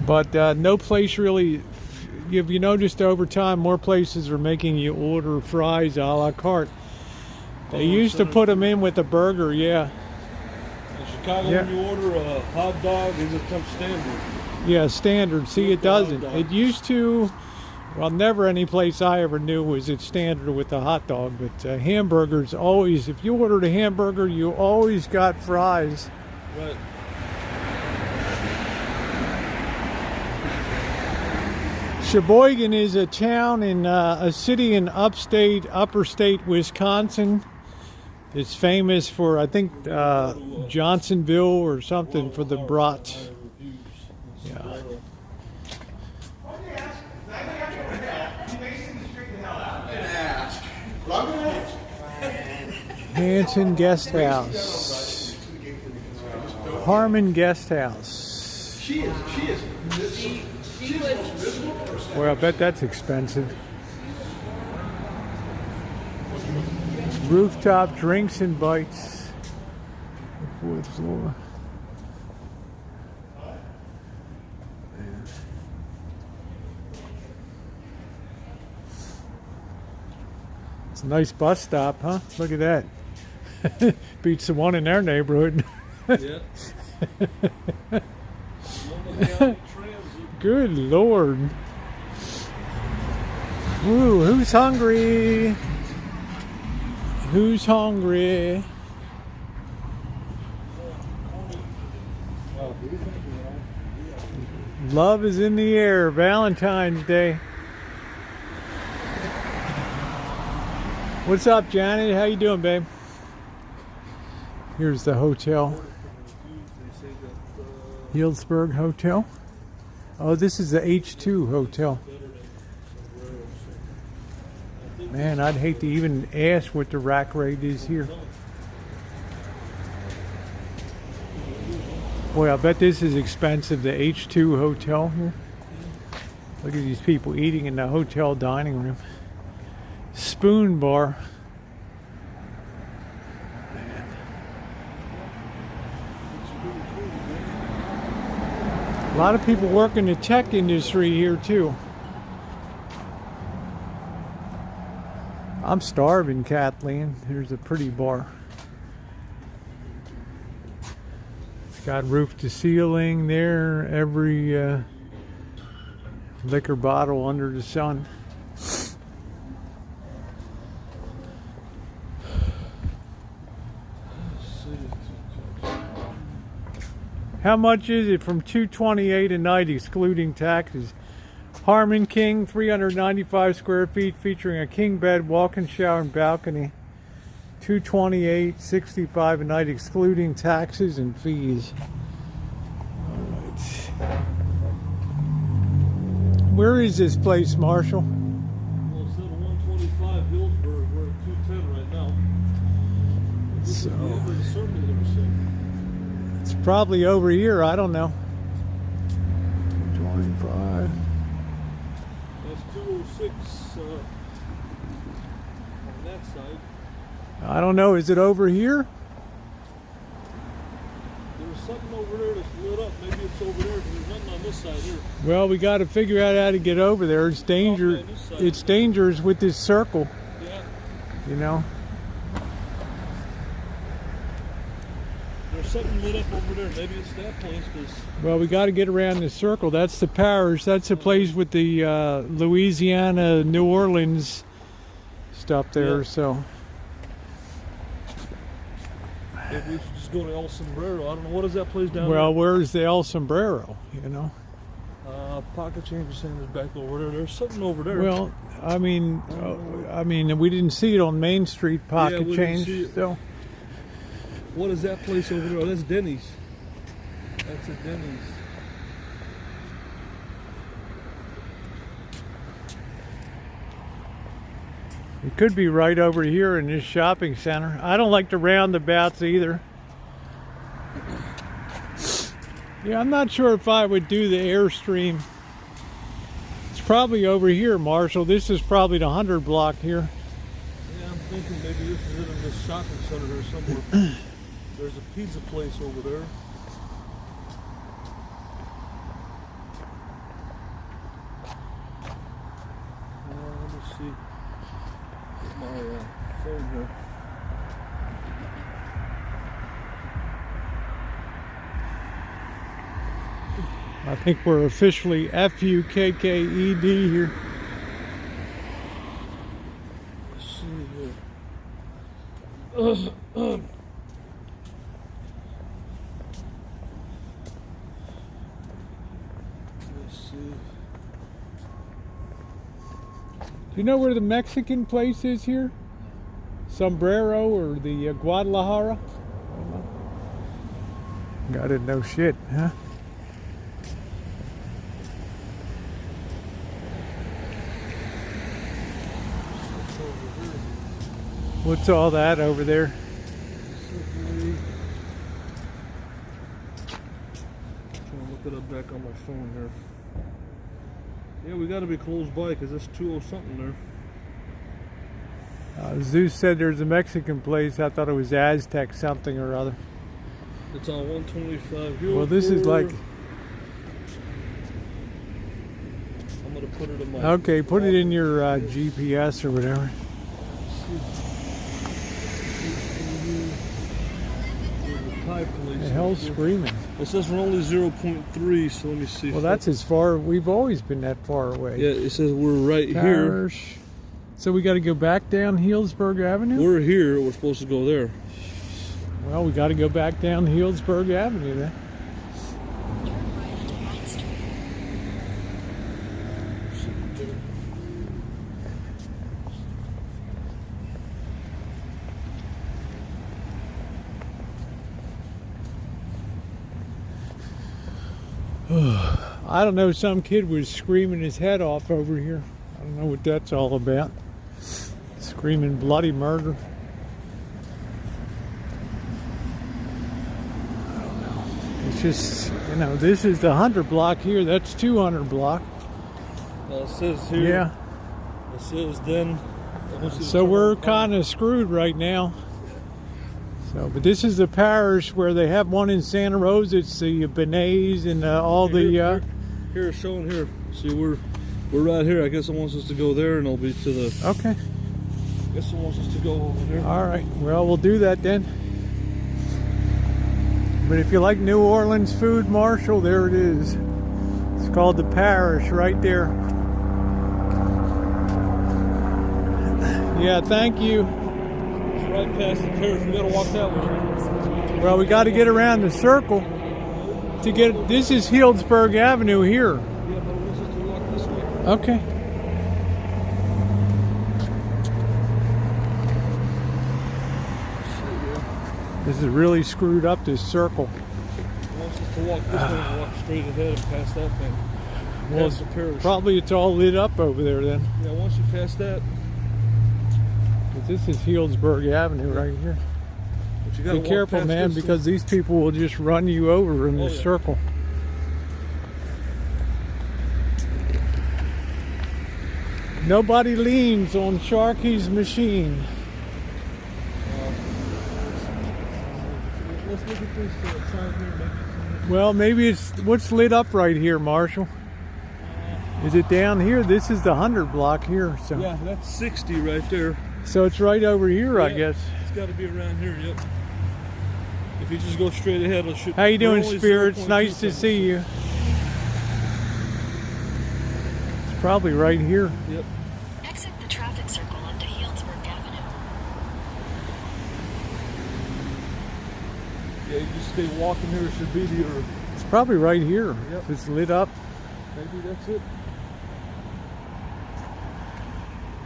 But no place really. Have you noticed over time more places are making you order fries a la carte? They used to put them in with a burger, yeah. In Chicago, Yeah. when you order a hot dog, it comes standard. Yeah, standard. See, it doesn't. It used to. Well, never any place I ever knew was it standard with a hot dog. But hamburgers always. If you ordered a hamburger, you always got fries. Right. Sheboygan is a town in a city in upper state Wisconsin. It's famous for, I think, Johnsonville or something for the brats. Yeah. Hanson Guest House. Harmon Guest House. She was. Well, I bet that's expensive. Rooftop drinks and bites. Fourth floor. It's a nice bus stop, huh? Look at that. Beats the one in our neighborhood. Yeah. Good Lord. Ooh, who's hungry? Who's hungry? Love is in the air. Valentine's Day. What's up, Johnny? How you doing, babe? Here's the hotel. Healdsburg Hotel. Oh, this is the H2 hotel. Man, I'd hate to even ask what the rack rate is here. Boy, I bet this is expensive, the H2 hotel here. Look at these people eating in the hotel dining room. Spoon bar. Man. A lot of people work in the tech industry here too. I'm starving, Kathleen. Here's a pretty bar. It's got roof to ceiling there. Every liquor bottle under the sun. How much is it from $228 a night excluding taxes? Harmon King, 395 square feet, featuring a king bed, walk-in shower, and balcony. $228.65 a night excluding taxes and fees. All right. Where is this place, Marshall? Well, it's at 125 Healdsburg. We're at 210 right now. This is the end of the circle there, so. It's probably over here. I don't know. 25. That's 206 on that side. I don't know. Is it over here? There's something over there that's lit up. Maybe it's over there. There's nothing on this side here. Well, we got to figure out how to get over there. It's danger. Okay, this side. It's dangerous with this circle. Yeah. You know. There's something lit up over there. Maybe it's that place. Well, we got to get around this circle. That's the parish. That's the place with the Louisiana, New Orleans stuff there. Yeah. So. Maybe we should just go to El Sombrero. I don't know. What is that place down Well, where's the El Sombrero? You know. there? Pocket Change is saying is back over there. There's something over there. Well, I mean, we didn't see it on Main Street. Pocket we didn't see Change. it. So. What is that place over there? Oh, that's Denny's. That's a Denny's. It could be right over here in this shopping center. I don't like the roundabouts either. Yeah, I'm not sure if I would do the Airstream. It's probably over here, Marshall. This is probably the 100 block here. Yeah, I'm thinking maybe this is in this shopping center there somewhere. There's a pizza place over there. see. My phone here. I think we're officially FUKKED here. Let's see here. Let's see. Do you know where the Mexican place is here? Sombrero or the Guadalajara? Gotta know shit, huh? What's all that over there? Trying to look it up back on my phone here. Yeah, we got to be close by because that's 20 something there. Zeus said there's a Mexican place. I thought it was Aztec something or other. It's on 125 here. Well, this is like... I'm going to put it in my... Okay, put it in your GPS or whatever. The hell's screaming? It says we're only 0.3, so let me see. Well, that's as far... We've always been that far away. Yeah, it says we're right here. So we got to go back down Healdsburg Avenue? We're here. We're supposed to go there. Well, we got to go back down Healdsburg Avenue then. I don't know, some kid was screaming his head off over here. I don't know what that's all about. Screaming bloody murder. I don't know. It's just, you know, this is the 100 block here. That's 200 block. It says here. Yeah. It says then. So we're kind of screwed right now. So, but this is the parish where they have one in Santa Rosa. It's the Benets and all the... Here, showing here. See, we're right here. I guess it wants us to go there, and I'll be to the... Okay. I guess it wants us to go over here. All right. Well, we'll do that then. But if you like New Orleans food, Marshall, there it is. It's called the Parish right there. Yeah, thank you. It's right past the parish. We gotta walk that way. Well, we got to get around the circle to get. This is Healdsburg Avenue here. Yeah, but it wants us to walk this way. Okay. This is really screwed up, this circle. It wants us to walk this way and walk straight ahead and past that thing. Well, Past the parish. probably it's all lit up over there then. Yeah, once you pass that. But this is Healdsburg Avenue right here. But you gotta Be walk careful, past man, this because these people will just run you over in Oh, the yeah. circle. Nobody leans on Sharky's machine. Let's look at this sign here. Maybe Well, maybe it's what's lit up right here, Marshall. Is it down here? This is the 100 block here. So yeah, that's 60 right there. So it's right over here, I Yeah, guess. It's got to be around here, yep. If you just go straight ahead, it should. How you doing, we're only Spirits? 0.2 Nice to seconds. see you. It's probably right here. Yep. Exit the traffic circle onto Healdsburg Avenue. Yeah, you just stay walking here. It should be to your. It's probably right here. Yep. If it's lit up. Maybe that's it.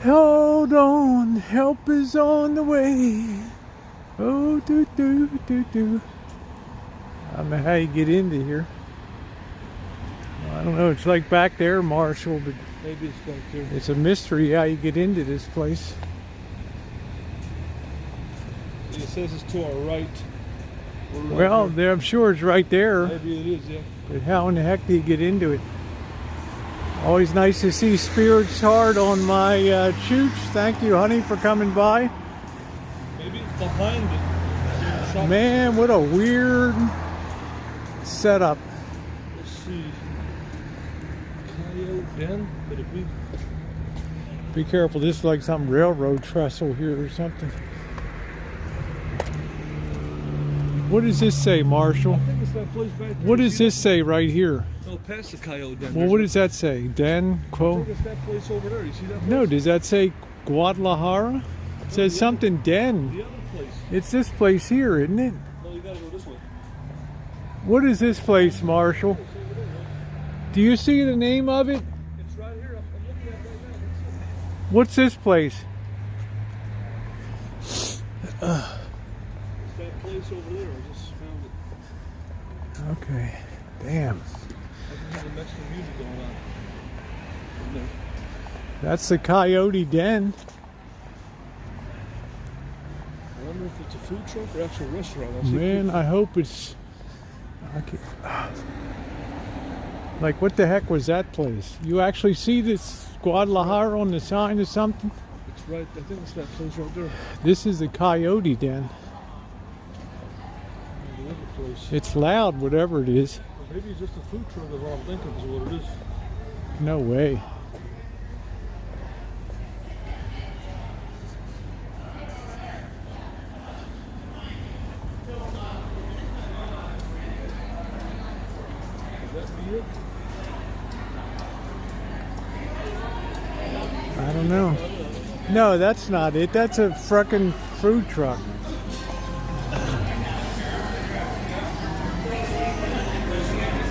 Hold on, help is on the way. Oh, do do do do. I don't know how you get into here. I don't know. It's like back there, Marshall, but Maybe it's back here. it's a mystery how you get into this place. It says it's to our right. We're right Well, here. there, I'm sure it's right there. Maybe it is, yeah. But how in the heck do you get into it? Always nice to see Spirits Heart on my Chooch. Thank you, honey, for coming by. Maybe it's behind it. Shop- Man, what a weird setup. Let's see. Coyote Den? Could it be? Be careful, this is like some railroad trestle here or something. What does this say, Marshall? I think it's that place back there. What does this say right here? No, past the coyote den. Well, what does that say? Den, I quote? think it's that place over there. You see that place? No, does that say Guadalajara? It says something den. The other place. It's this place here, isn't it? No, you gotta go this way. What is this place, Marshall? Do you see the name of it? It's right here. I'm looking at it right now. What's this place? It's that place over there. I just found it. Okay, damn. I can hear the Mexican music going on. Over there. That's the Coyote Den. I wonder if it's a food truck or actual restaurant. I'll see Man, I hope it's... I can't... Like, what the heck was that place? You actually see this Guadalajara on the sign or something? It's right. I think it's that place right there. This is the Coyote Den. The other place. It's loud, whatever it is. Maybe it's just a food truck is what I'm thinking is what it is. No way. Would that be it? I don't know. No, that's not it. That's a frickin' food truck.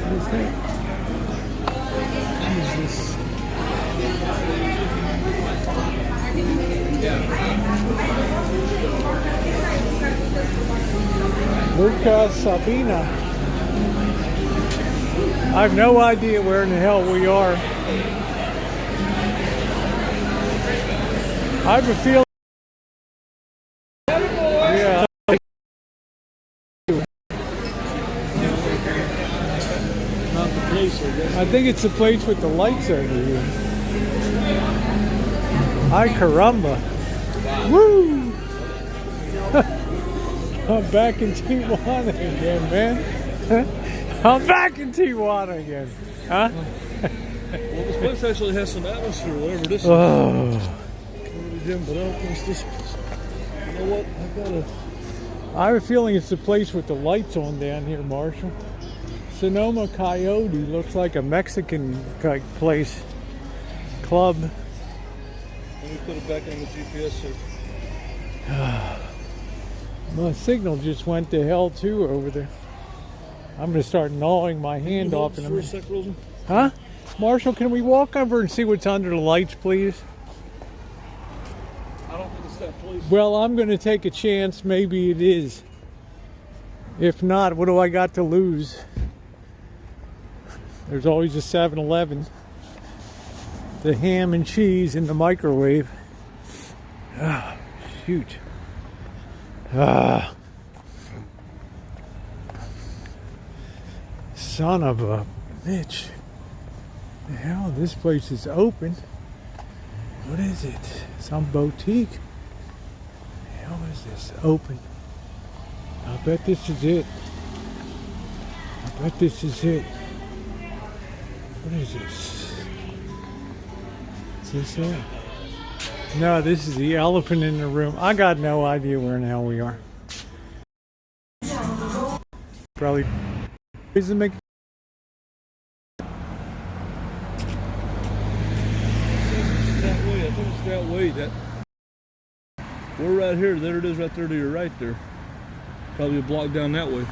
What is that? What is this? Luca Sabina. I have no idea where in the hell we are. I have a feeling. Yeah. Not the place, I guess. I think it's the place with the lights over here. Ay caramba. Woo! I'm back in Tijuana again, man. I'm back in Tijuana again. Huh? Well, this place actually has some atmosphere, whatever this is. Oh. Really dim, but I don't think it's this place. You know what? I gotta. I have a feeling it's the place with the lights on down here, Marshall. Sonoma Coyote looks like a Mexican like place. Club. Let me put it back on the GPS here. My signal just went to hell too over there. I'm gonna start gnawing my hand off in a for a minute. sec, Rosie? Huh? Marshall, can we walk over and see what's under the lights, please? I don't think it's that place. Well, I'm gonna take a chance. Maybe it is. If not, what do I got to lose? There's always a 7-Eleven. The ham and cheese in the microwave. Ah, shoot. Ah. Son of a bitch. The hell, this place is open. What is it? Some boutique? The hell is this? Open. I bet this is it. I bet this is it. What is this? Is this it? No, this is the elephant in the room. I got no idea where in the hell we are. Probably is the Mc. That way, I think it's that way. That we're right here. There it is, right there to your right there. Probably a block down that way.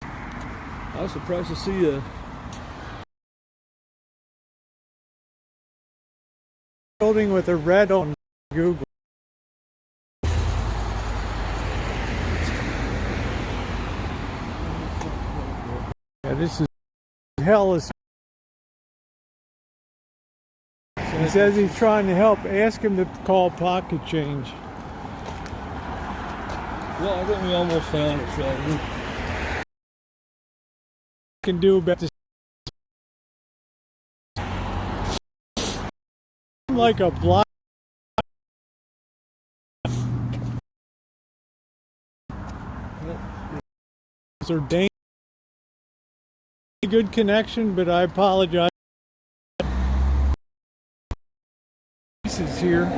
I was surprised to see a Building with a red on Google. Yeah, this is hell is. He says he's trying to help. Ask him to call pocket change. well, I think we almost found it, Sean. Can do about this. Like a block. Or dang good connection, but I apologize. pieces here.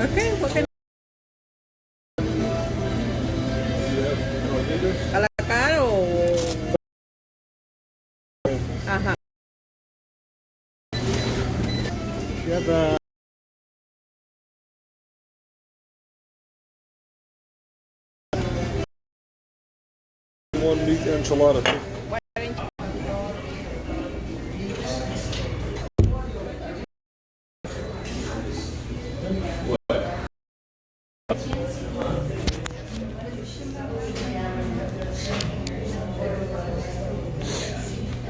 Okay, what can a la cara o ajá. You have a One meat enchilada.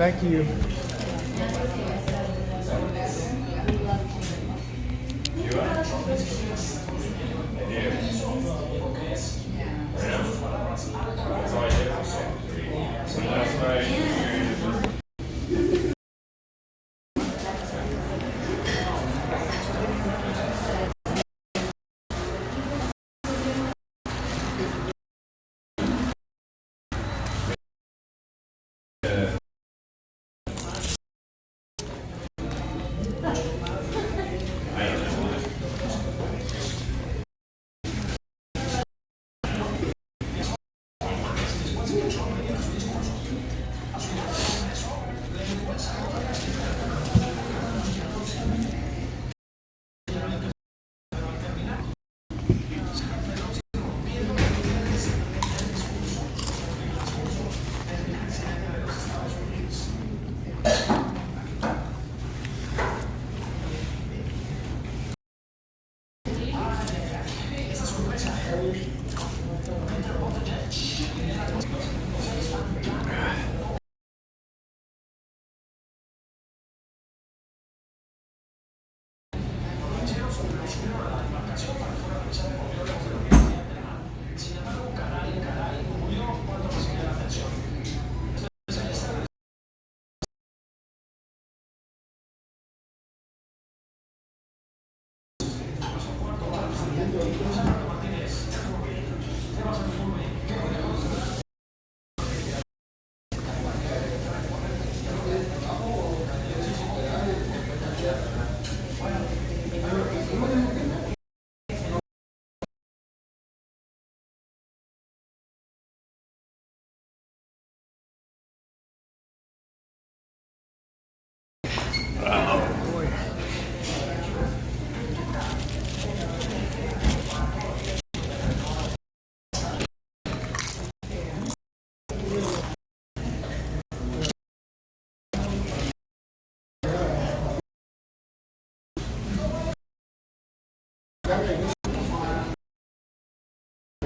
thank you.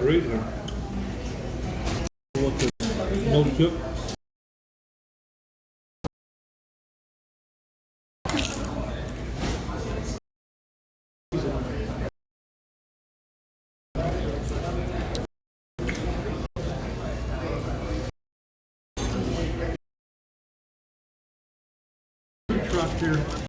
Right here. What the no tip? Truck here.